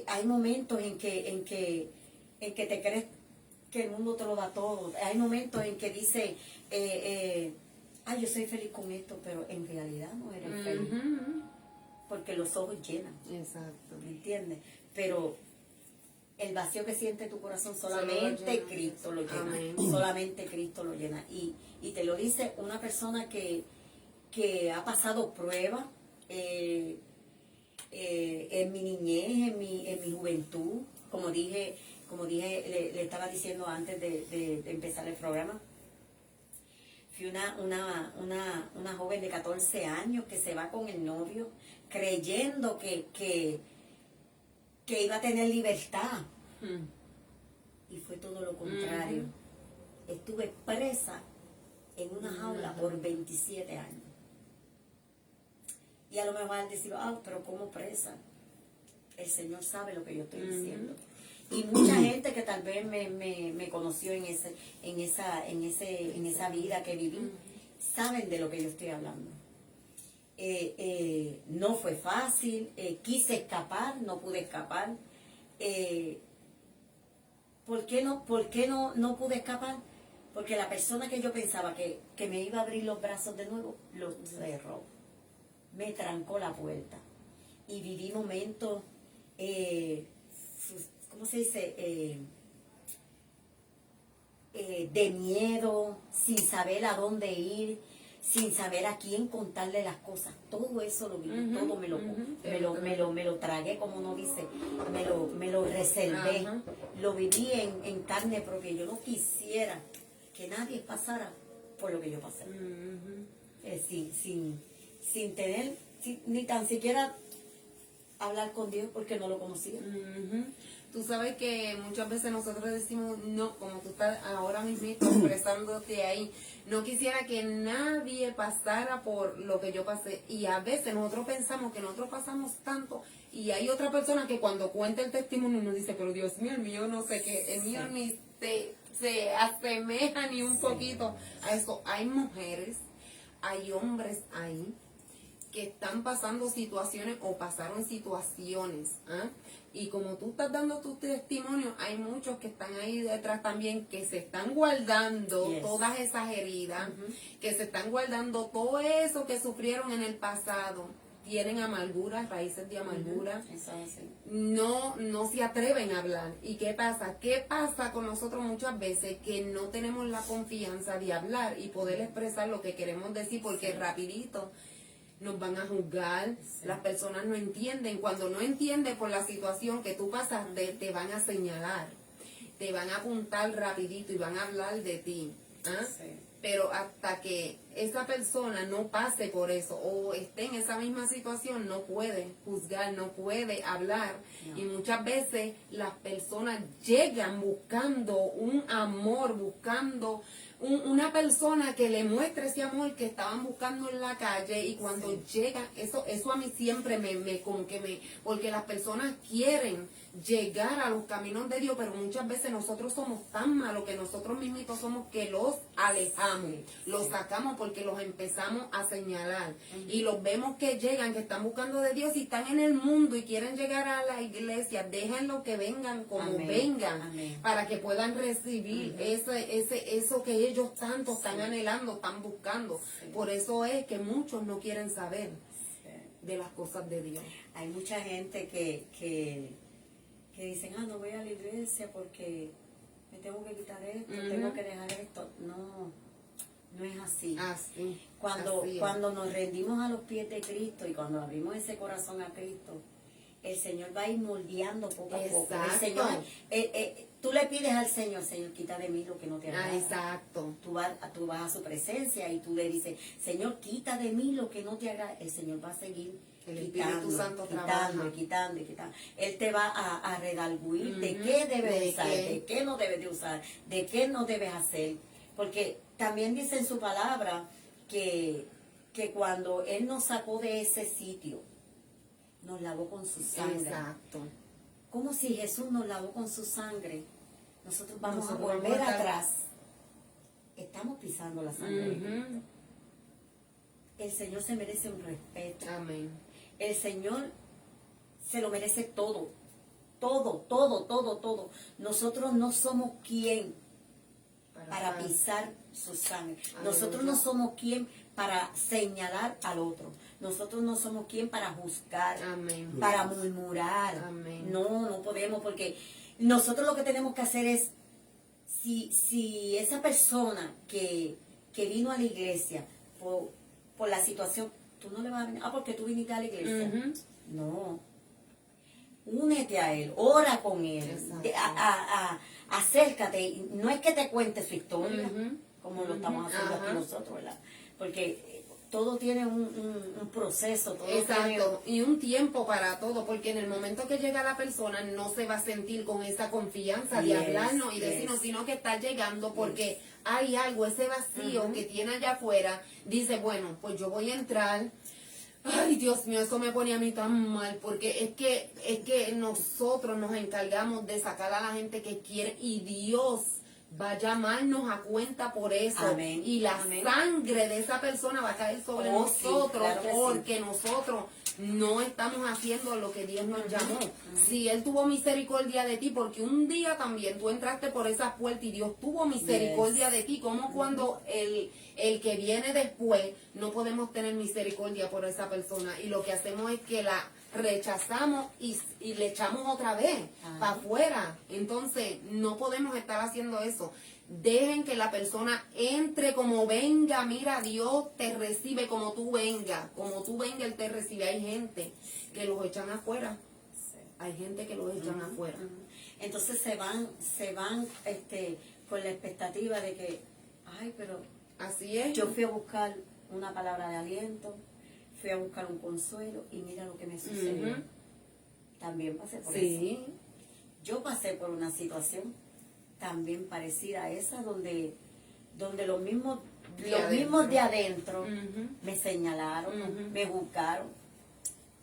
hay momentos en que en que te crees que el mundo te lo da todo. Hay momentos en que dice, yo soy feliz con esto, pero en realidad no eres feliz. Porque los ojos llenan. Exacto. ¿Me entiendes? Pero el vacío que siente tu corazón Solo solamente lo llena. Cristo lo llena. Amén. Solamente Cristo lo llena. Y te lo dice una persona que ha pasado pruebas en mi niñez, en mi juventud, como dije, le estaba diciendo antes de empezar el programa. Fui una joven de 14 años que se va con el novio creyendo que iba a tener libertad. Y fue todo lo contrario. Estuve presa en una jaula por 27 años. Y a lo mejor al decir, pero ¿cómo presa? El Señor sabe lo que yo estoy diciendo. Y mucha gente que tal vez me conoció en esa vida que viví, saben de lo que yo estoy hablando. No fue fácil, quise escapar, no pude escapar. ¿Por qué no pude escapar? Porque la persona que yo pensaba que me iba a abrir los brazos de nuevo, lo cerró. Me trancó la puerta. Y viví momentos, ¿cómo se dice? De miedo, sin saber a dónde ir, sin saber a quién contarle las cosas. Todo eso lo viví, todo me lo tragué, como uno dice, me lo reservé. Lo viví en carne propia. Yo no quisiera que nadie pasara por lo que yo pasé. Sin tener, ni tan siquiera hablar con Dios porque no lo conocía. Tú sabes que muchas veces nosotros decimos, no, como tú estás ahora mismo expresándote ahí, no quisiera que nadie pasara por lo que yo pasé. Y a veces nosotros pensamos que nosotros pasamos tanto, y hay otra persona que cuando cuenta el testimonio nos dice, pero Dios mío, el mío no sé qué, el mío ni se asemeja ni un poquito a eso. Hay mujeres, hay hombres ahí que están pasando situaciones o pasaron situaciones, y como tú estás dando tu testimonio, hay muchos que están ahí detrás también que se están guardando todas esas heridas, que se están guardando todo eso que sufrieron en el pasado, tienen amargura, raíces de amargura, no se atreven a hablar. ¿Y qué pasa? ¿Qué pasa con nosotros muchas veces? Que no tenemos la confianza de hablar y poder expresar lo que queremos decir, porque rapidito nos van a juzgar, las personas no entienden. Cuando no entienden por la situación que tú pasaste, te van a señalar, te van a apuntar rapidito y van a hablar de ti. Pero hasta que esa persona no pase por eso o esté en esa misma situación, no puede juzgar, no puede hablar. Y muchas veces las personas llegan buscando un amor, buscando una persona que le muestre ese amor que estaban buscando en la calle, y cuando llegan, eso a mí siempre porque las personas quieren llegar a los caminos de Dios, pero muchas veces nosotros somos tan malos que nosotros mismitos somos que los alejamos, los sacamos porque los empezamos a señalar, y los vemos que llegan, que están buscando de Dios y están en el mundo y quieren llegar a la iglesia. Déjenlo que vengan como vengan, para que puedan recibir eso que ellos tanto están anhelando, están buscando. Por eso es que muchos no quieren saber de las cosas de Dios. Hay mucha gente que dicen, no voy a la iglesia porque me tengo que quitar esto, tengo que dejar esto. No es así. Cuando nos rendimos a los pies de Cristo y cuando abrimos ese corazón a Cristo, el Señor va a ir moldeando poco a poco. El Señor, tú le pides al Señor, Señor, quita de mí lo que no te agrada. Exacto. Tú vas a su presencia y tú le dices, Señor, quita de mí lo que no te agrada. El Señor va a seguir quitando. Él te va a redarguir de qué debes usar, de qué no debes de usar, de qué no debes hacer. Porque también dice en su palabra que cuando Él nos sacó de ese sitio, nos lavó con su sangre. Exacto. Como si Jesús nos lavó con su sangre, nosotros vamos a volver atrás. Estamos pisando la sangre de Cristo. El Señor se merece un respeto. Amén. El Señor se lo merece todo. todo, todo, todo, todo. Nosotros no somos quien para pisar su sangre. Nosotros no somos quien para señalar al otro. Nosotros no somos quien para juzgar, Amén. para murmurar. Amén. No, no podemos, porque nosotros lo que tenemos que hacer es, si esa persona que vino a la iglesia por la situación, tú no le vas a venir, porque tú viniste a la iglesia. Ujú. No. Únete a él, ora con él, Exacto. acércate. No es que te cuente su historia, Ujú. como lo estamos haciendo Ajá. aquí nosotros, ¿verdad? Porque todo tiene un proceso, todo Exacto, y un tiempo para todo, porque en el momento que llega la persona no se va a sentir con esa confianza de Yes, hablarnos y yes. decirnos, sino que está llegando porque hay algo, ese vacío Ujú. que tiene allá afuera, dice, bueno, pues yo voy a entrar. Ay, Dios mío, eso me pone a mí tan mal, porque es que nosotros nos encargamos de sacar a la gente que quiere y Dios va a llamarnos a cuenta por eso. Amén, Y la amén. sangre de esa persona va a caer sobre Oh, sí, nosotros, claro que sí. porque nosotros no estamos haciendo lo que Dios nos llamó. Si Él tuvo misericordia de ti, porque un día también tú entraste por esa puerta y Dios tuvo misericordia de ti, como cuando el que viene después no podemos tener misericordia por esa persona, y lo que hacemos es que la rechazamos y le echamos otra vez para afuera. Entonces no podemos estar haciendo eso. Dejen que la persona entre como venga. Mira, Dios te recibe como tú venga, Él te recibe. Hay gente que los echan afuera, hay gente que los echan afuera. Ujú. Entonces se van con la expectativa de que, ay, pero Así es. yo fui a buscar una palabra de aliento, fui a buscar un consuelo y mira lo que me sucedió. Ujú. También pasé por eso. Sí, Yo pasé por una situación también parecida a esa donde los mismos de adentro Ujú. me señalaron, Ujú. me juzgaron,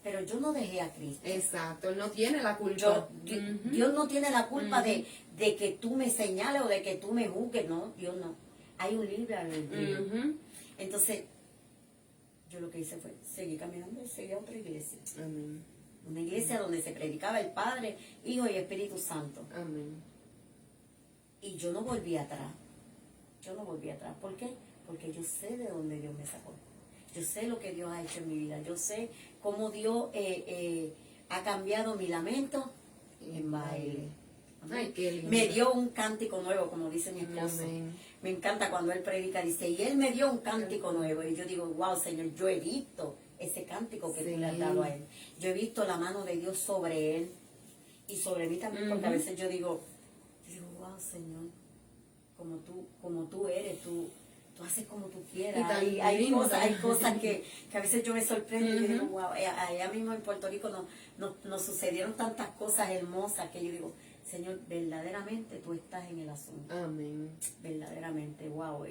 pero yo no dejé a Cristo. exacto. Él no tiene la culpa. Ujú. Dios no tiene la culpa Ujú. de que tú me señales o de que tú me juzgues, no, Dios no. Hay un libre albedrío. Ujú. Entonces, yo lo que hice fue seguir caminando y seguir a otra iglesia. Amén. Una iglesia donde se predicaba el Padre, Hijo y Espíritu Santo. Amén. Y yo no volví atrás. Yo no volví atrás. ¿Por qué? Porque yo sé de dónde Dios me sacó. Yo sé lo que Dios ha hecho en mi vida. Yo sé cómo Dios ha cambiado mi lamento en baile. Ay, qué lindo. Me dio un cántico nuevo, como dice mi esposo. Amén. Me encanta cuando él predica, dice, y él me dio un cántico nuevo. Y yo digo, wow, Señor, yo he visto ese cántico que tú le has dado a él. Yo he visto la mano de Dios sobre él y sobre mí también, porque a veces yo digo, wow, Señor, como tú eres, tú haces como tú quieras. Y tan Hay lindo. cosas que a veces yo me sorprendo y yo digo, wow, allá mismo en Puerto Rico nos sucedieron tantas cosas hermosas que yo digo, Señor, verdaderamente tú estás en el asunto. Amén. Verdaderamente, wow.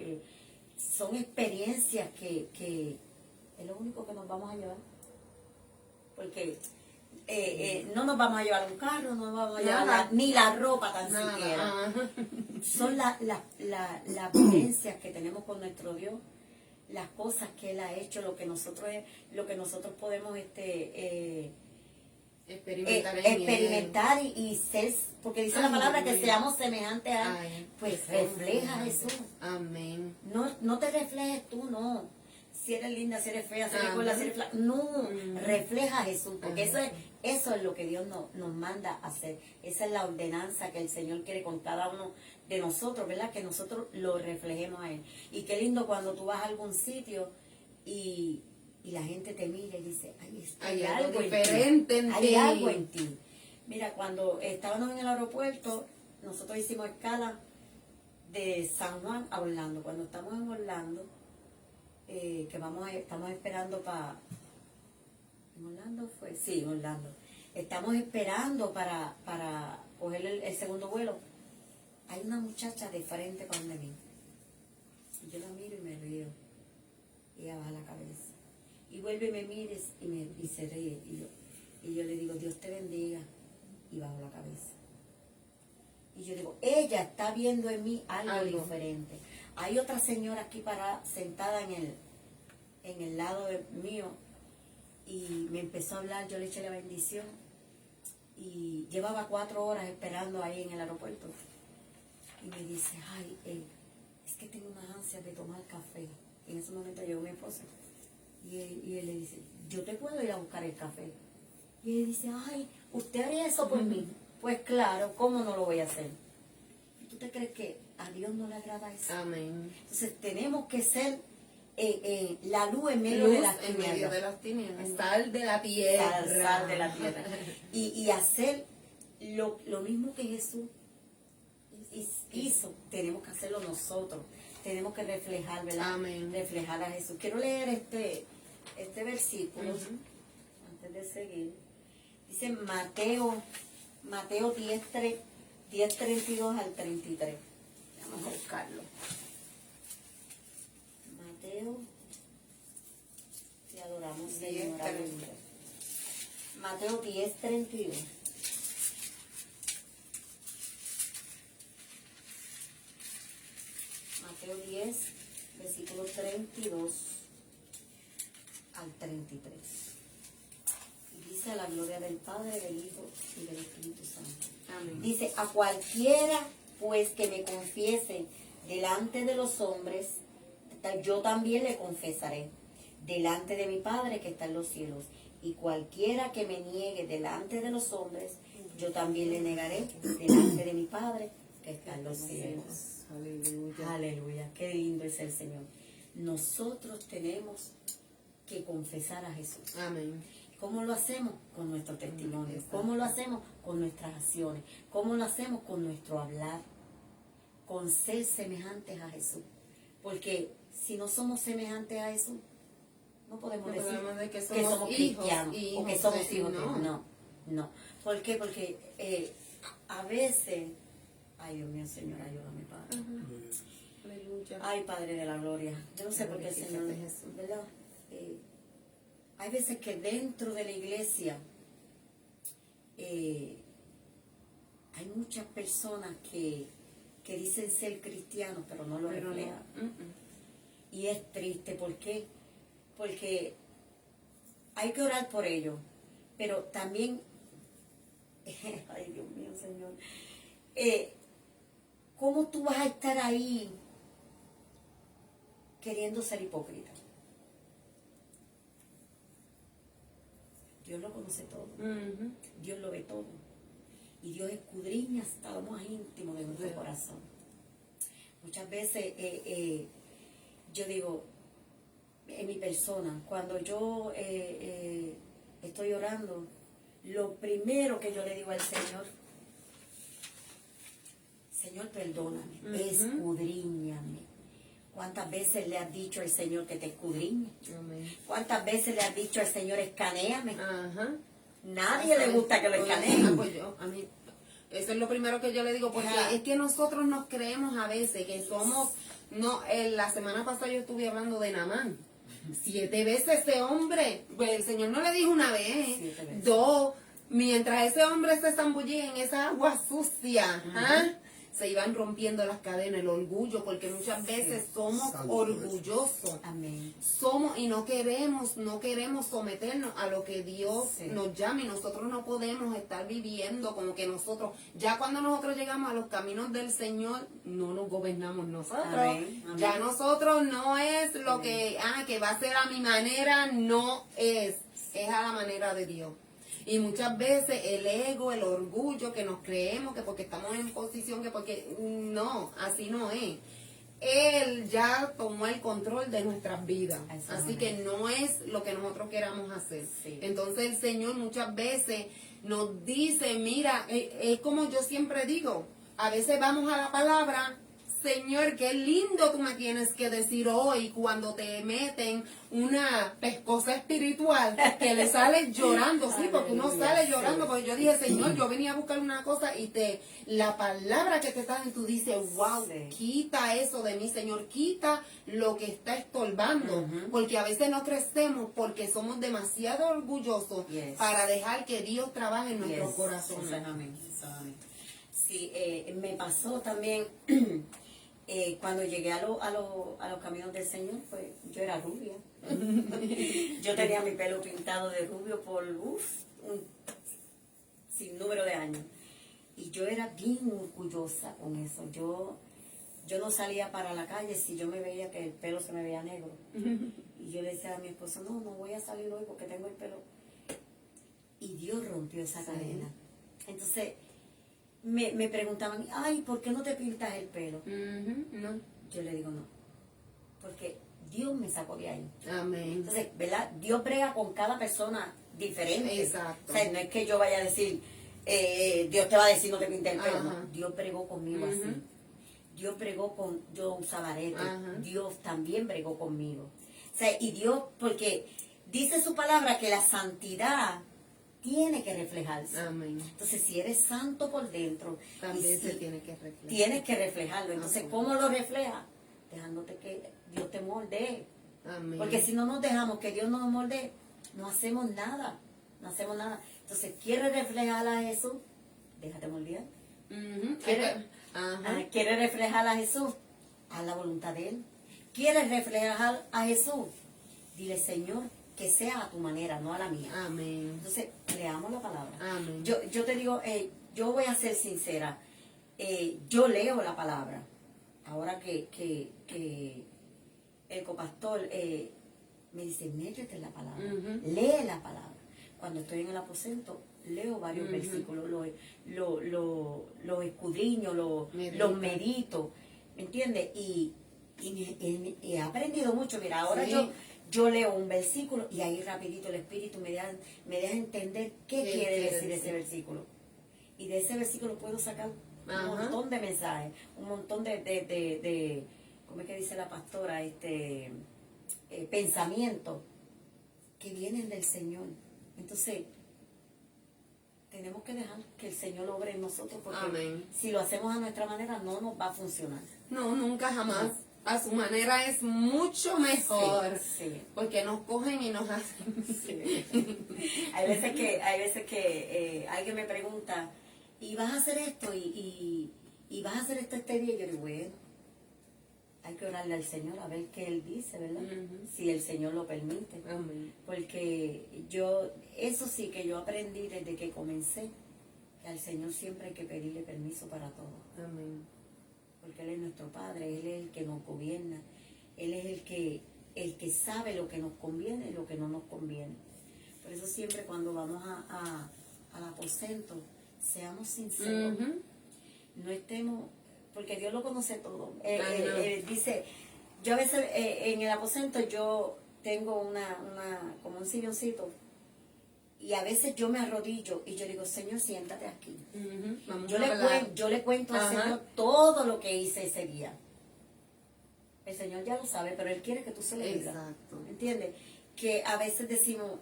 Son experiencias que es lo único que nos vamos a llevar. Porque no nos vamos a llevar un carro, no nos vamos a llevar Nada. ni la ropa tan Nada. siquiera. Ajá. Son las vivencias que tenemos con nuestro Dios, las cosas que Él ha hecho, lo que nosotros podemos experimentar y ser, porque dice la Ay, palabra que aleluya. seamos semejantes a Él, Ay, pues Dios refleja a mío. Jesús. Amén. No te reflejes tú, no. Si eres linda, si eres fea, si eres Ajá. gorda, si eres flaca. No, Mm. refleja a Jesús, porque Ajá. eso es lo que Dios nos manda a hacer. Esa es la ordenanza que el Señor quiere con cada uno de nosotros, ¿verdad? Que nosotros lo reflejemos a Él. Y qué lindo cuando tú vas a algún sitio y la gente te mira y dice, Hay algo en ti. diferente en Hay ti. algo en ti. Mira, cuando estábamos en el aeropuerto, nosotros hicimos escala de San Juan a Orlando. Cuando estamos en Orlando, estamos esperando para... ¿En Orlando fue? Sí, en Orlando. Estamos esperando para coger el segundo vuelo. Hay una muchacha de frente con mí. Y yo la miro y me río. Y ella baja la cabeza. Y vuelve y me mira y se ríe. Y yo le digo, Dios te bendiga. Y bajo la cabeza. Y yo digo, ella está viendo en mí algo diferente. Hay otra señora aquí sentada en el lado mío y me empezó a hablar, yo le eché la bendición y llevaba 4 horas esperando ahí en el aeropuerto. Y me dice, ay, es que tengo unas ansias de tomar café. Y en ese momento llegó mi esposa. Y él le dice, yo te puedo ir a buscar el café. Y él dice, ay, ¿usted haría eso por mí? Pues claro, ¿cómo no lo voy a hacer? ¿Tú te crees que a Dios no le agrada eso? Amén. Entonces tenemos que ser la luz en medio Luz de las en medio tinieblas. de las tinieblas. Sal de la tierra. Sal de la tierra. Y hacer lo mismo que Jesús hizo, tenemos que hacerlo nosotros. Tenemos que reflejar, ¿verdad? Amén. Reflejar a Jesús. Quiero leer este versículo antes de seguir. Dice Mateo 10, 32 al 33. Vamos a buscarlo. Mateo, te adoramos, Señor. Aleluya. Mateo 10, 32. Mateo 10, versículo 32 al 33. Y dice a la gloria del Padre, del Hijo y del Espíritu Santo. Amén. Dice, a cualquiera pues que me confiese delante de los hombres, yo también le confesaré delante de mi Padre que está en los cielos. Y cualquiera que me niegue delante de los hombres, yo también le negaré delante de mi Padre que está en los cielos. Aleluya. Aleluya, qué lindo es el Señor. Nosotros tenemos que confesar a Jesús. Amén. ¿Cómo lo hacemos? Con nuestro testimonio. ¿Cómo lo hacemos? Con nuestras acciones. ¿Cómo lo hacemos? Con nuestro hablar. Con ser semejantes a Jesús. Porque si no somos semejantes a Jesús, no podemos decir de que que somos cristianos o que somos hijos de Dios. No. No. ¿Por qué? Porque a veces, ay Dios mío, Señor, ayúdame, Padre. Aleluya. Ay, Padre de la gloria. Yo no sé por qué el Señor, Glorifícate, Jesús. ¿verdad? Hay veces que dentro de la iglesia hay muchas personas que dicen ser cristianos, pero no lo Pero no. reflejan. Y es triste, ¿por qué? Porque hay que orar por ellos, pero también, ay Dios mío, Señor, ¿cómo tú vas a estar ahí queriendo ser hipócrita? Dios lo conoce todo, Dios lo ve todo, y Dios escudriña hasta lo más íntimo de nuestro corazón. Muchas veces yo digo, en mi persona, cuando yo estoy orando, lo primero que yo le digo al Señor, Señor, perdóname, escudriñame. ¿Cuántas veces le has dicho al Señor que te escudriñe? Amén. ¿Cuántas veces le has dicho al Señor, escanéame? Ajá. Nadie le gusta que lo escaneen. Pues a mí, eso es lo primero que yo le digo, porque Ajá. es que nosotros nos creemos a veces que somos, la semana pasada yo estuve hablando de Naamán. 7 veces ese hombre, pues el Señor no le dijo una vez, 7 veces. 2, mientras ese hombre se zambullía en esa agua sucia, se iban rompiendo las cadenas, el orgullo, porque muchas veces somos orgullosos. Amén. Somos y no queremos someternos a lo que Dios nos llama, y nosotros no podemos estar viviendo como que nosotros, ya cuando nosotros llegamos a los caminos del Señor, no nos gobernamos nosotros. Amén, amén. Ya nosotros no es lo que va a ser a mi manera, no es a la manera de Dios. Y muchas veces el ego, el orgullo, que nos creemos que porque estamos en posición, que porque no, así no es. Él ya tomó el control de nuestras vidas. Así que no es lo que nosotros queramos hacer. Sí. Entonces el Señor muchas veces nos dice, mira, es como yo siempre digo, a veces vamos a la palabra, Señor, qué lindo tú me tienes que decir hoy, cuando te meten una pescosa espiritual que le sales llorando, sí, porque uno sale llorando, porque yo dije, Señor, yo venía a buscar una cosa y la palabra que te está dando, tú dices, wow, quita eso de mí, Señor, quita lo que está estorbando, porque a veces no crecemos porque somos demasiado orgullosos para dejar que Dios trabaje en nuestros corazones. Amén. Sí, me pasó también. Cuando llegué a los caminos del Señor, pues yo era rubia. Yo tenía mi pelo pintado de rubio por sin número yo era bien orgullosa con eso. Yo no salía para la calle si yo me veía que el pelo se me veía negro. Y yo le decía a mi esposo, no voy a salir hoy porque tengo el pelo. Y Dios rompió esa cadena. Entonces, me preguntaban, ay, ¿por qué no te pintas el pelo? No. Yo le digo, no, porque Dios me sacó de ahí. Amén. Entonces, ¿verdad? Dios brega con cada persona diferente. Exacto. O sea, no es que yo vaya a decir, Dios te va a decir no te pintes el pelo. Ajá. No, Dios bregó conmigo así. Dios bregó con, yo usaba arete. Ajá. Dios también bregó conmigo. O sea, y Dios, porque dice su palabra que la santidad tiene que reflejarse. Amén. Entonces, si eres santo por dentro, También y se si tiene que reflejar. tienes que reflejarlo. Entonces, Ajá. ¿cómo lo refleja? Dejándote que Dios te moldee. Amén. Porque si no nos dejamos que Dios nos moldee, no hacemos nada. No hacemos nada. Entonces, ¿quieres reflejar a Jesús? Déjate moldear. ¿Quieres reflejar a Jesús? Haz la voluntad de Él. ¿Quieres reflejar a Jesús? Dile, Señor, que sea a tu manera, no a la mía. Amén. Entonces, leamos la palabra. Amén. Yo te digo, yo voy a ser sincera. Yo leo la palabra. Ahora que el copastor me dice, métete en la palabra. Lee la palabra. Cuando estoy en el aposento, leo varios versículos, los escudriño, los medito. ¿Me entiendes? Y he aprendido mucho. Mira, ahora Sí. yo leo un versículo y ahí rapidito el Espíritu me deja entender qué quiere decir ese versículo. Y de ese versículo puedo sacar un montón de mensajes, un montón de ¿cómo es que dice la pastora? Pensamientos que vienen del Señor. Entonces, tenemos que dejar que el Señor obre en nosotros, porque Amén. si lo hacemos a nuestra manera no nos va a funcionar. No, nunca jamás. A su manera es mucho mejor. Sí. Porque nos cogen y nos hacen. Sí. Hay veces que alguien me pregunta, ¿y vas a hacer esto? ¿Y vas a hacer esto este día? Y yo digo, bueno, hay que orarle al Señor a ver qué Él dice, ¿verdad? Si el Señor lo permite. Amén. Porque eso sí que yo aprendí desde que comencé, que al Señor siempre hay que pedirle permiso para todo. Amén. Porque Él es nuestro Padre, Él es el que nos gobierna, Él es el que sabe lo que nos conviene y lo que no nos conviene. Por eso siempre cuando vamos al aposento, seamos sinceros, no estemos, porque Dios lo conoce todo. Dice, yo a veces en el aposento yo tengo como un silloncito, y a veces yo me arrodillo y yo digo, Señor, siéntate aquí. Vamos Yo a le, hablar. yo le cuento al Ajá. Señor todo lo que hice ese día. El Señor ya lo sabe, pero Él quiere que tú se lo digas. Exacto. ¿Entiendes? Que a veces decimos,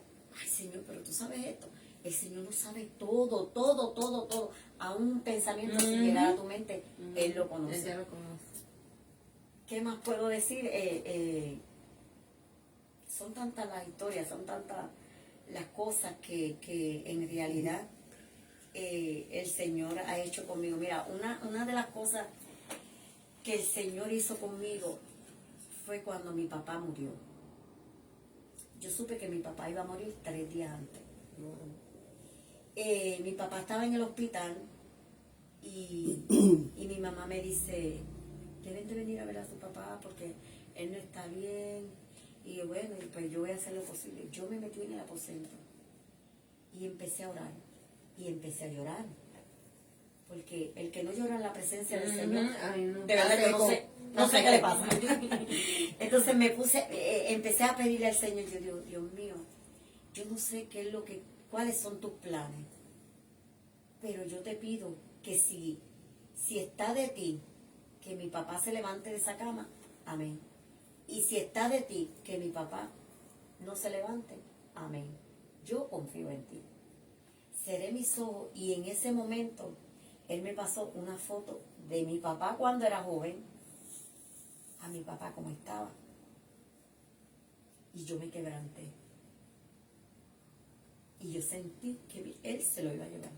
ay Señor, pero tú sabes esto. El Señor lo sabe todo, todo, todo, todo. A un pensamiento sin llegar a tu mente, Él lo conoce. Él ya lo conoce. ¿Qué más puedo decir? Son tantas las historias, son tantas las cosas que en realidad el Señor ha hecho conmigo. Mira, una de las cosas que el Señor hizo conmigo fue cuando mi papá murió. Yo supe que mi papá iba a morir 3 días antes. Mi papá estaba en el hospital y mi mamá me dice, deben de venir a ver a su papá porque él no está bien. Y yo, bueno, pues yo voy a hacer lo posible. Yo me metí en el aposento y empecé a orar y empecé a llorar. Porque el que no llora en la presencia del Señor, Ay, no. de verdad que no sé qué le pasa. Entonces empecé a pedirle al Señor, yo digo, Dios mío, yo no sé cuáles son tus planes, pero yo te pido que si está de ti, que mi papá se levante de esa cama, amén. Y si está de ti, que mi papá no se levante, amén. Yo confío en ti. Cerré mis ojos y en ese momento Él me pasó una foto de mi papá cuando era joven a mi papá como estaba. Y yo me quebranté. Y yo sentí que Él se lo iba a llevar.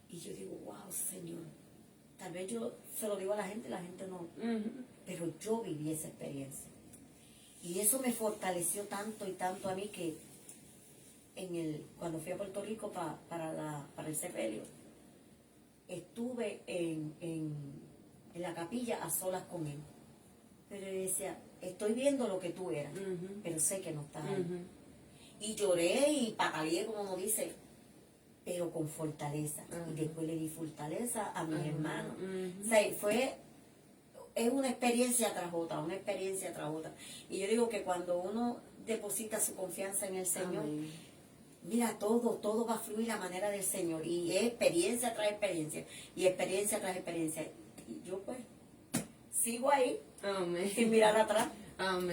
Y yo digo, wow, Señor. Tal vez yo se lo digo a la gente no. Pero yo viví esa experiencia. Y eso me fortaleció tanto y tanto a mí que cuando fui a Puerto Rico para el sepelio, estuve en la capilla a solas con él. Pero él decía, estoy viendo lo que tú eras, pero sé que no estás ahí. Y lloré y pataleé, como uno dice, pero con fortaleza. Y después le di fortaleza a mis hermanos. O sea, es una experiencia tras otra, una experiencia tras otra. Y yo digo que cuando uno deposita su confianza en el Señor, mira, todo va a fluir a manera del Señor. Y es experiencia tras experiencia. Y experiencia tras experiencia. Y yo pues sigo ahí, sin mirar atrás,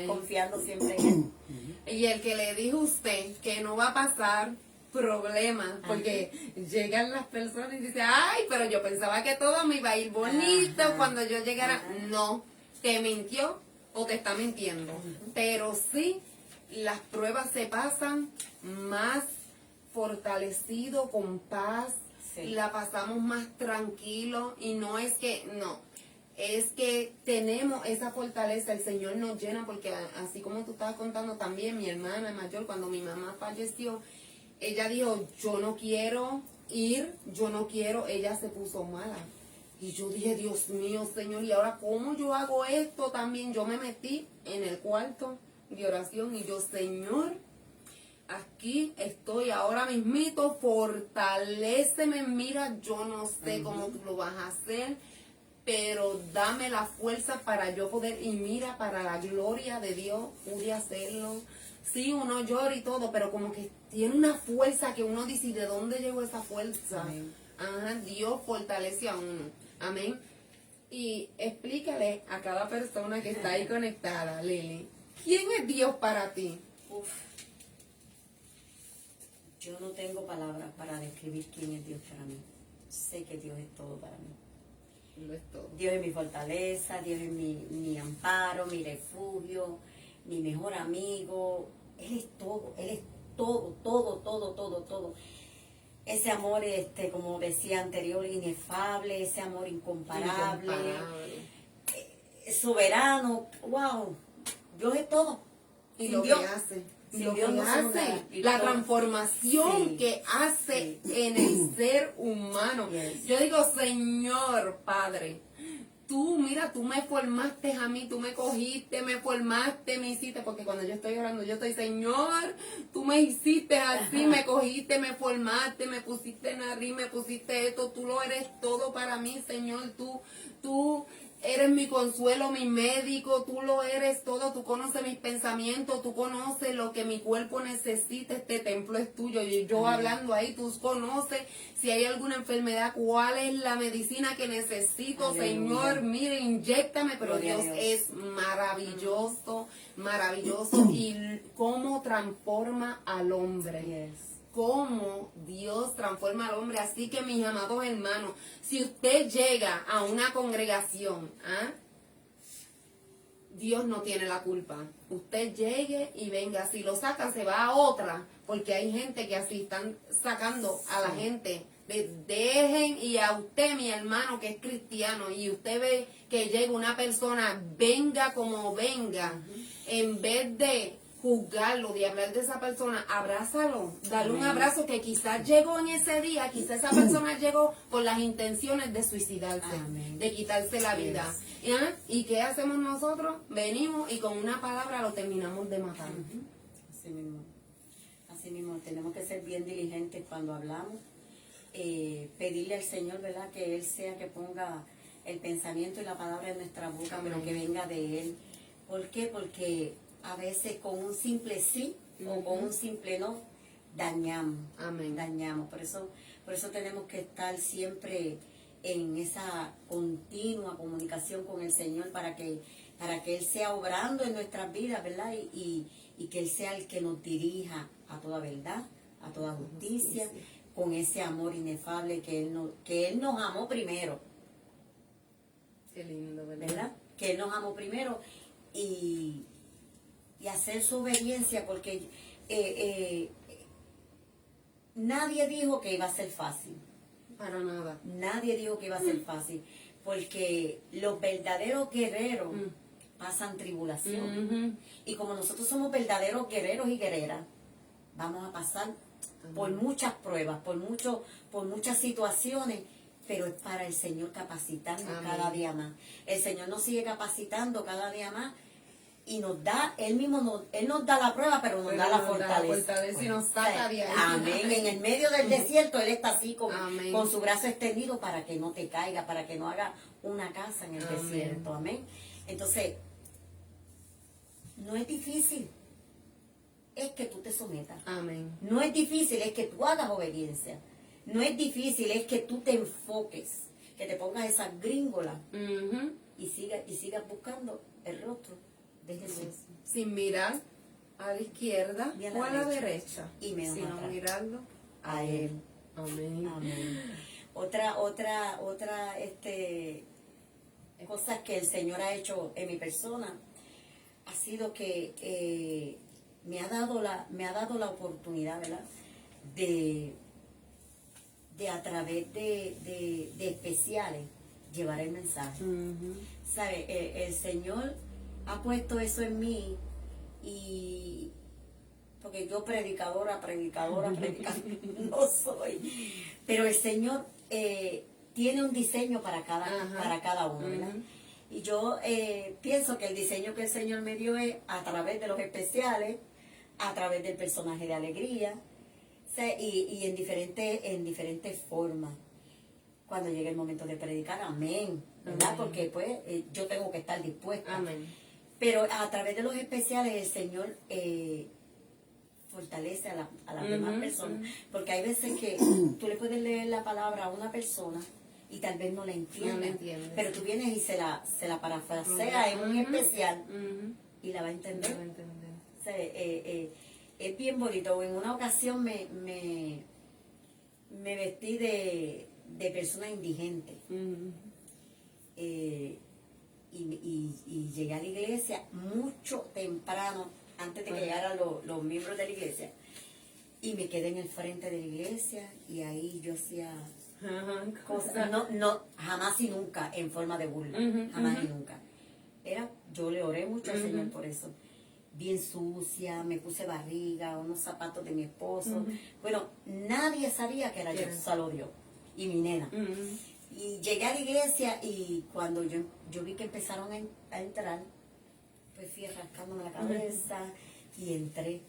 confiando siempre en Él. Y el que le dijo a usted que no va a pasar problemas, porque llegan las personas y dicen, ay, pero yo pensaba que todo me iba a ir bonito cuando yo llegara. No, te mintió o te está mintiendo. Pero sí, las pruebas se pasan más fortalecido, con paz, la pasamos más tranquilo, y no es que, no, es que tenemos esa fortaleza, el Señor nos llena, porque así como tú estabas contando también, mi hermana mayor, cuando mi mamá falleció, ella dijo, yo no quiero ir, yo no quiero, ella se puso mala. Y yo dije, Dios mío, Señor, ¿y ahora cómo yo hago esto también? Yo me metí en el cuarto de oración y yo, Señor, aquí estoy ahora mismito, fortaléceme, mira, yo no sé cómo tú lo vas a hacer, pero dame la fuerza para yo poder, y mira, para la gloria de Dios pude hacerlo. Sí, uno llora y todo, pero como que tiene una fuerza que uno dice, ¿y de dónde llegó esa fuerza? Dios fortalece a uno. Amén. Y explícale a cada persona que está ahí conectada, Lili, ¿quién es Dios para ti? Yo no tengo palabras para describir quién es Dios para mí. Sé que Dios es todo para mí. Lo es todo. Dios es mi fortaleza, Dios es mi amparo, mi refugio, mi mejor amigo. Él es todo, todo. Ese amor, como decía anterior, inefable, ese amor incomparable, soberano. Wow, Dios es todo. Y Sin lo Dios, que hace. sin Lo Dios que no somos hace, nada. Y la todo. transformación que hace en el ser humano. Yes. Yo digo, Señor Padre, tú, mira, tú me formaste a mí, tú me cogiste, me formaste, me hiciste, porque cuando yo estoy orando, yo estoy, Señor, tú me hiciste así, me cogiste, me formaste, me pusiste nariz, me pusiste esto, tú lo eres todo para mí, Señor, tú eres mi consuelo, mi médico, tú lo eres todo, tú conoces mis pensamientos, tú conoces lo que mi cuerpo necesita, este templo es tuyo, y yo hablando ahí, tú conoces si hay alguna enfermedad, cuál es la medicina que necesito, Aleluya. Señor, mire, inyéctame, pero Gloria a Dios Dios. es maravilloso, y cómo transforma al hombre. Yes. Cómo Dios transforma al hombre. Así que, mis amados hermanos, si usted llega a una congregación, Dios no tiene la culpa. Usted llegue y venga. Si lo sacan, se va a otra, porque hay gente que así están sacando a la gente. Dejen, y a usted, mi hermano, que es cristiano, y usted ve que llega una persona, venga como venga, en vez de juzgarlo, de hablar de esa persona, abrázalo, dale un abrazo, que quizás llegó en ese día, quizás esa persona llegó con las intenciones de suicidarse, Amén. de quitarse la vida. ¿Y qué hacemos nosotros? Venimos y con una palabra lo terminamos de matar. Así mismo, tenemos que ser bien diligentes cuando hablamos, pedirle al Señor, ¿verdad?, que Él sea que ponga el pensamiento y la palabra en nuestra boca, Amén. pero que venga de Él. ¿Por qué? Porque a veces con un simple sí o con un simple no, dañamos. Amén. Dañamos. Por eso tenemos que estar siempre en esa continua comunicación con el Señor para que Él sea obrando en nuestras vidas, ¿verdad? Y que Él sea el que nos dirija a toda verdad, a toda justicia, con ese amor inefable que Él nos amó primero. Qué lindo, ¿Verdad? Que Él nos amó primero, y hacer su obediencia, porque nadie dijo que iba a ser fácil. Para nada. Nadie dijo que iba a ser fácil, porque los verdaderos guerreros pasan tribulación. Y como nosotros somos verdaderos guerreros y guerreras, vamos a pasar por muchas pruebas, por muchas situaciones, pero es para el Señor capacitarnos Amén. cada día más. El Señor nos sigue capacitando cada día más y nos da, Él mismo Él nos da la prueba, pero nos da la fortaleza. Y nos saca de ahí. Amén. En el medio del desierto Él está así Amén. con su brazo extendido para que no te caiga, para que no haga una casa en el Amén. desierto. Amén. Entonces, no es difícil, es que tú te sometas. Amén. No es difícil, es que tú hagas obediencia. No es difícil, es que tú te enfoques, que te pongas esa gringola Ujú. y sigas buscando el rostro de Jesús. Sin mirar a la izquierda Ni a o a la derecha. Y menos sino atrás. mirarlo A Él. Amén. Amén. Otra cosa que el Señor ha hecho en mi persona ha sido que me ha dado la oportunidad, ¿verdad? De a través de especiales llevar el mensaje. Ujú. ¿Sabe? El Señor ha puesto eso en mí y porque yo predicadora no soy, pero el Señor tiene un diseño para Ajá. cada uno, ¿verdad? Ujú. Y yo pienso que el diseño que el Señor me dio es a través de los especiales, a través del personaje de alegría, y en diferentes formas. Cuando llegue el momento de predicar, amén, ¿verdad? Amén. Porque pues yo tengo que estar dispuesta. Amén. Pero a través de los especiales el Señor fortalece a las demás Ujú, personas. ujú. Porque hay veces que tú le puedes leer la palabra a una persona y tal vez no la entienda. No la entiende. Pero tú vienes y se la parafrasea en un Ujú. especial Ujú. y la va a entender. No lo entendí. O sea, es bien bonito. En una ocasión me vestí de persona indigente. Ujú. Y llegué a la iglesia mucho temprano, antes de que Ajá. llegaran los miembros de la iglesia. Y me quedé en el frente de la iglesia y ahí yo hacía Ajá. cosas, jamás y nunca en forma de burla, Ujú, jamás y ujú. nunca. Yo le oré mucho al Ujú. Señor por eso. Bien sucia, me puse barriga, unos zapatos de mi esposo. Ujú. Bueno, nadie sabía que era yo, Era. solo Dios y mi nena. Ujú. Y llegué a la iglesia y cuando yo vi que empezaron a entrar, pues fui rascándome la cabeza y entré,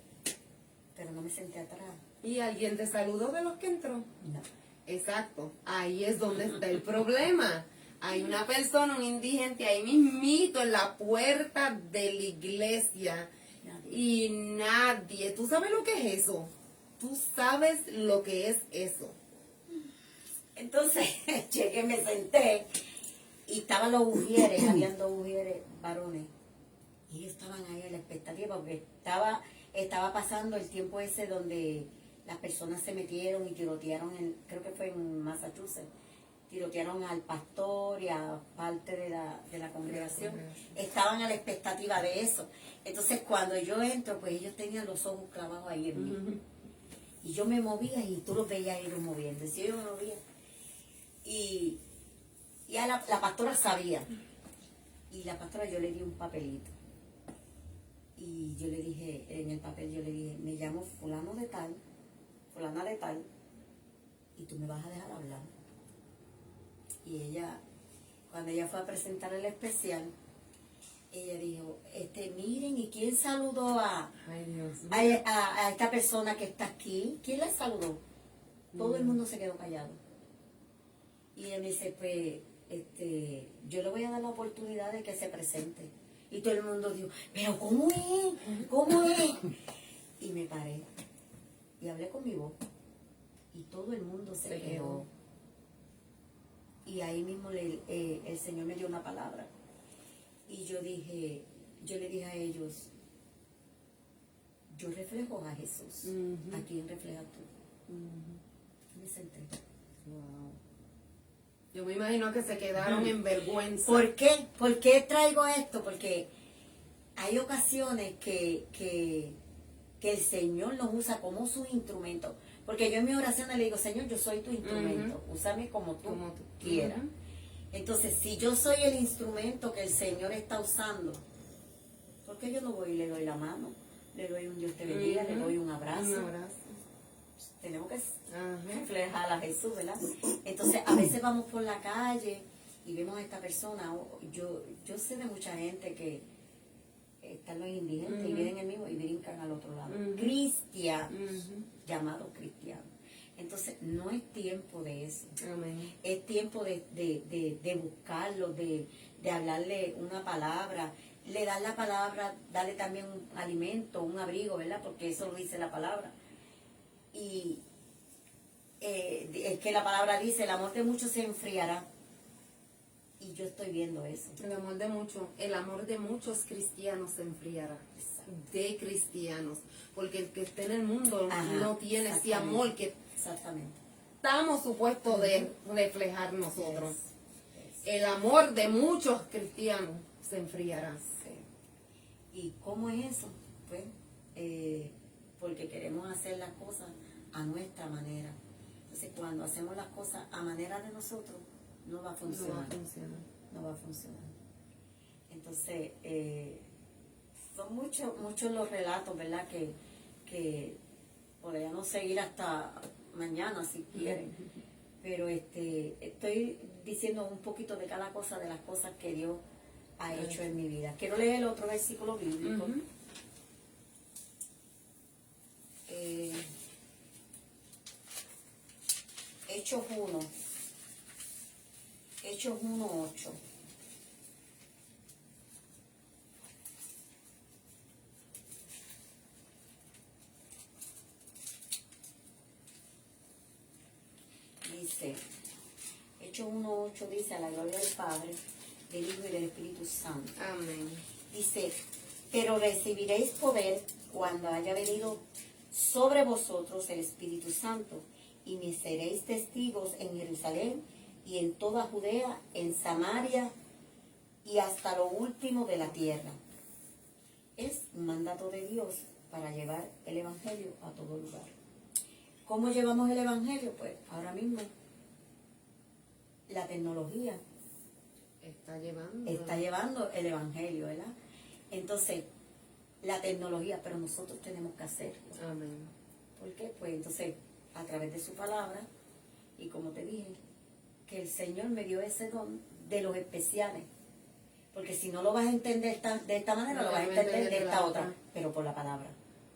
pero no me senté atrás. ¿Y alguien te saludó de los que entró? No. Exacto, ahí es donde está el problema. Hay una persona, un indigente, ahí mismito en la puerta de la iglesia Nadie. y nadie, ¿tú sabes lo que es eso? ¿Tú sabes lo que es eso? Entonces llegué, me senté y estaban los ujieres, habían dos ujieres varones. Y ellos estaban ahí en la expectativa porque estaba pasando el tiempo ese donde las personas se metieron y tirotearon, creo que fue en Massachusetts, tirotearon al pastor y a parte de la congregación. Estaban a la expectativa de eso. Entonces cuando yo entro, pues ellos tenían los ojos clavados ahí en mí. Ujú. Y yo me movía y tú los veías ellos moviendo. Si yo me movía. Y a la pastora sabía. Y la pastora yo le di un papelito. Y yo le dije, en el papel yo le dije, me llamo fulana de tal, y tú me vas a dejar hablar. Y ella, cuando ella fue a presentar el especial, ella dijo, miren, ¿y quién saludó a Ay, Dios mío. a esta persona que está aquí? ¿Quién la saludó? Todo el mundo se quedó callado. Y ella me dice, pues, yo le voy a dar la oportunidad de que se presente. Y todo el mundo dijo, pero ¿cómo es? ¿Cómo es? Y me paré y hablé con mi voz. Y todo el mundo se quedó. Y ahí mismo el Señor me dio una palabra. Y yo le dije a ellos, yo reflejo a Jesús. Ujú. ¿A quién reflejas tú? Ujú. Y me senté. Wow. Yo me imagino que se quedaron en vergüenza. ¿Por qué? ¿Por qué traigo esto? Porque hay ocasiones que el Señor nos usa como su instrumento. Porque yo en mi oración le digo, Señor, yo soy tu instrumento. Úsame como tú quieras. Ujú. Entonces, si yo soy el instrumento que el Señor está usando, ¿por qué yo no voy y le doy la mano? Le doy un Dios te bendiga, le doy un abrazo. Un abrazo. Tenemos que Ajá. reflejar a Jesús, ¿verdad? Entonces, a veces vamos por la calle y vemos a esta persona. Yo sé de mucha gente que están los indigentes y vienen el mismo y brincan al otro lado. Cristianos, llamados cristianos. Entonces, no es tiempo de eso. Amén. Es tiempo de buscarlo, de hablarle una palabra. Le das la palabra, darle también un alimento, un abrigo, ¿verdad? Porque eso lo dice la palabra. Y es que la palabra dice, el amor de muchos se enfriará. Y yo estoy viendo eso. El amor de muchos cristianos se enfriará. De cristianos. Porque el que esté en el mundo no tiene ese amor que exactamente estamos supuestos de reflejar nosotros. Yes. El amor de muchos cristianos se enfriará. ¿Y cómo es eso? Pues porque queremos hacer las cosas a nuestra manera. Entonces, cuando hacemos las cosas a manera de nosotros, no va a funcionar. No va a funcionar. Entonces, son muchos los relatos, ¿verdad? Que podríamos seguir hasta mañana si quieren. Pero estoy diciendo un poquito de cada cosa, de las cosas que Dios ha hecho en mi vida. Quiero leer el otro versículo bíblico. Hechos 1:8. Dice, Hechos 1:8 dice, a la gloria del Padre, del Hijo y del Espíritu Santo. Amén. Dice, pero recibiréis poder cuando haya venido sobre vosotros el Espíritu Santo, y me seréis testigos en Jerusalén y en toda Judea, en Samaria y hasta lo último de la tierra. Es un mandato de Dios para llevar el Evangelio a todo lugar. ¿Cómo llevamos el Evangelio? Pues ahora mismo la tecnología está llevando el Evangelio, ¿verdad? Entonces, la tecnología, pero nosotros tenemos que hacerlo. Amén. ¿Por qué? Pues entonces, a través de su palabra, y como te dije, que el Señor me dio ese don de los especiales. Porque si no lo vas a entender de esta manera, lo vas a entender de esta otra, pero por la palabra.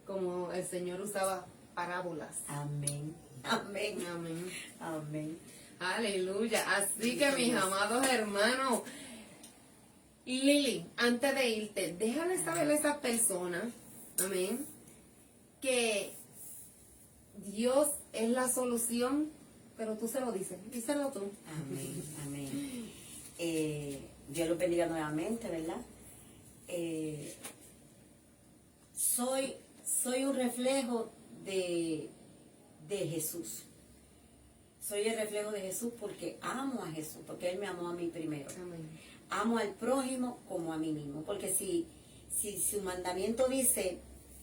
Como el Señor usaba parábolas. Amén. Amén. Amén. Amén. Aleluya. Así que mis amados hermanos, Lili, antes de irte, déjale saber a esas personas, amén, que Dios es la solución, pero tú se lo dices, díselo tú. Amén. Amén. Dios los bendiga nuevamente, ¿verdad? Soy un reflejo de Jesús. Soy el reflejo de Jesús porque amo a Jesús, porque Él me amó a mí primero. Amén. Amo al prójimo como a mí mismo, porque si su mandamiento dice,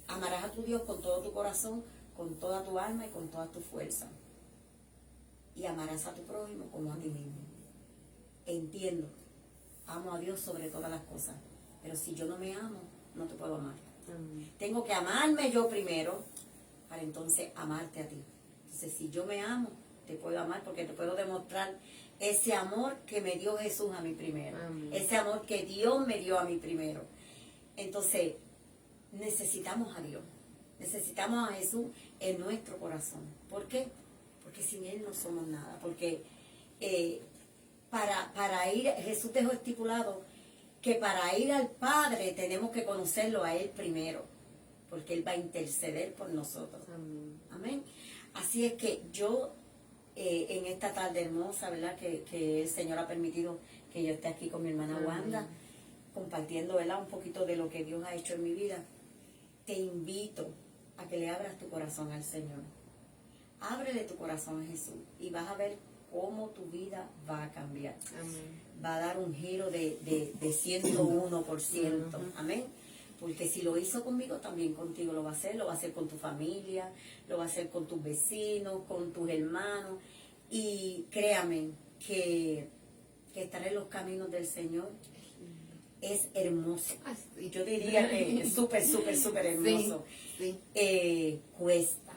amarás a tu Dios con todo tu corazón, con toda tu alma y con toda tu fuerza, y amarás a tu prójimo como a ti mismo. Entiendo, amo a Dios sobre todas las cosas, pero si yo no me amo, no te puedo amar. Amén. Tengo que amarme yo primero para entonces amarte a ti. Entonces, si yo me amo, te puedo amar porque te puedo demostrar ese amor que me dio Jesús a mí primero. Amén. Ese amor que Dios me dio a mí primero. Entonces, necesitamos a Dios. Necesitamos a Jesús en nuestro corazón. ¿Por qué? Porque sin Él no somos nada. Porque para ir, Jesús dejó estipulado que para ir al Padre tenemos que conocerlo a Él primero. Porque Él va a interceder por nosotros. Amén. Amén. Así es que yo, en esta tarde hermosa, ¿verdad? Que el Señor ha permitido que yo esté aquí con mi hermana Amén. Wanda, compartiendo, ¿verdad? Un poquito de lo que Dios ha hecho en mi vida. Te invito a que le abras tu corazón al Señor. Ábrele tu corazón a Jesús y vas a ver cómo tu vida va a cambiar. Amén. Va a dar un giro de 101%. Amén. Porque si lo hizo conmigo, también contigo lo va a hacer. Lo va a hacer con tu familia, lo va a hacer con tus vecinos, con tus hermanos. Y créame que estar en los caminos del Señor es hermoso. Ay, sí. Yo diría que es súper hermoso. Sí. Cuesta.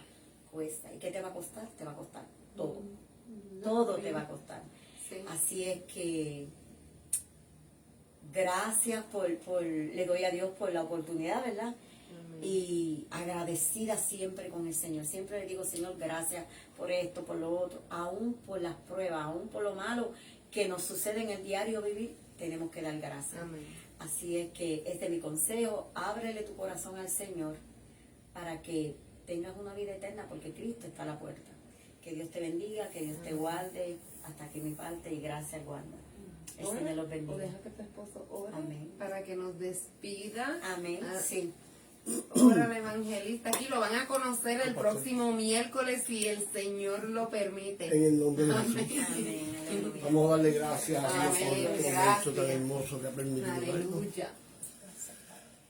¿Y qué te va a costar? Te va a costar todo. todo te va a costar. Sí. Así es que gracias le doy a Dios por la oportunidad, ¿verdad? Y agradecida siempre con el Señor. Siempre le digo, Señor, gracias por esto, por lo otro, aún por las pruebas, aún por lo malo que nos sucede en el diario vivir, tenemos que dar gracias. Amén. Así es que este es mi consejo, ábrele tu corazón al Señor para que tengas una vida eterna, porque Cristo está a la puerta. Que Dios te bendiga, que Dios te guarde hasta que mi parte, y gracias guarda. El Señor los O bendiga. deja que tu esposo ore Amén. para que nos despida. Amén. Ah, Sí. Ora al evangelista. Aquí lo van a conocer el próximo miércoles si el Señor lo permite. En el nombre de Jesús. Amén. Aleluya. Vamos a darle gracias a Dios por Amén, este momento gracias. tan hermoso que ha permitido. darnos. Aleluya.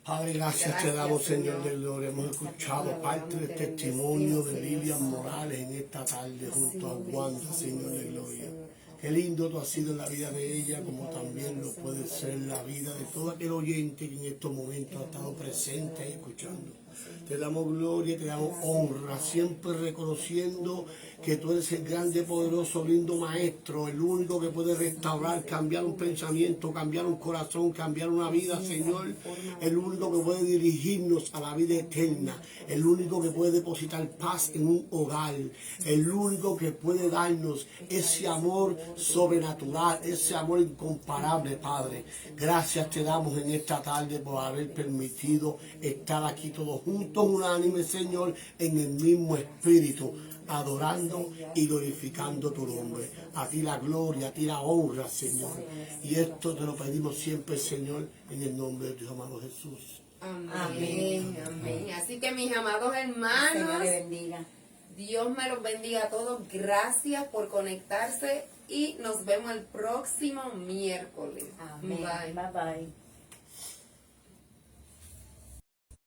Padre, gracias te Gracias, damos, Señor Señor. de gloria. Hemos escuchado parte del testimonio de Lilian Morales en esta tarde junto a Wanda, Señor de gloria. Qué lindo tú has sido en la vida de ella, como también lo puede ser la vida de todo aquel oyente que en estos momentos ha estado presente y escuchando. Te damos gloria, te damos honra, siempre reconociendo que tú eres el grande, poderoso, lindo maestro, el único que puede restaurar, cambiar un pensamiento, cambiar un corazón, cambiar una vida, Señor. El único que puede dirigirnos a la vida eterna, el único que puede depositar paz en un hogar, el único que puede darnos ese amor sobrenatural, ese amor incomparable, Padre. Gracias te damos en esta tarde por haber permitido estar aquí todos juntos, unánime, Señor, en el mismo espíritu, adorando y glorificando tu nombre. A ti la gloria, a ti la honra, Señor. Y esto te lo pedimos siempre, Señor, en el nombre de tu amado Jesús. Amén. Amén. Así que mis amados Señor hermanos, le bendiga. Dios me los bendiga a todos. Gracias por conectarse y nos vemos el próximo miércoles. Amén. Bye. Bye bye.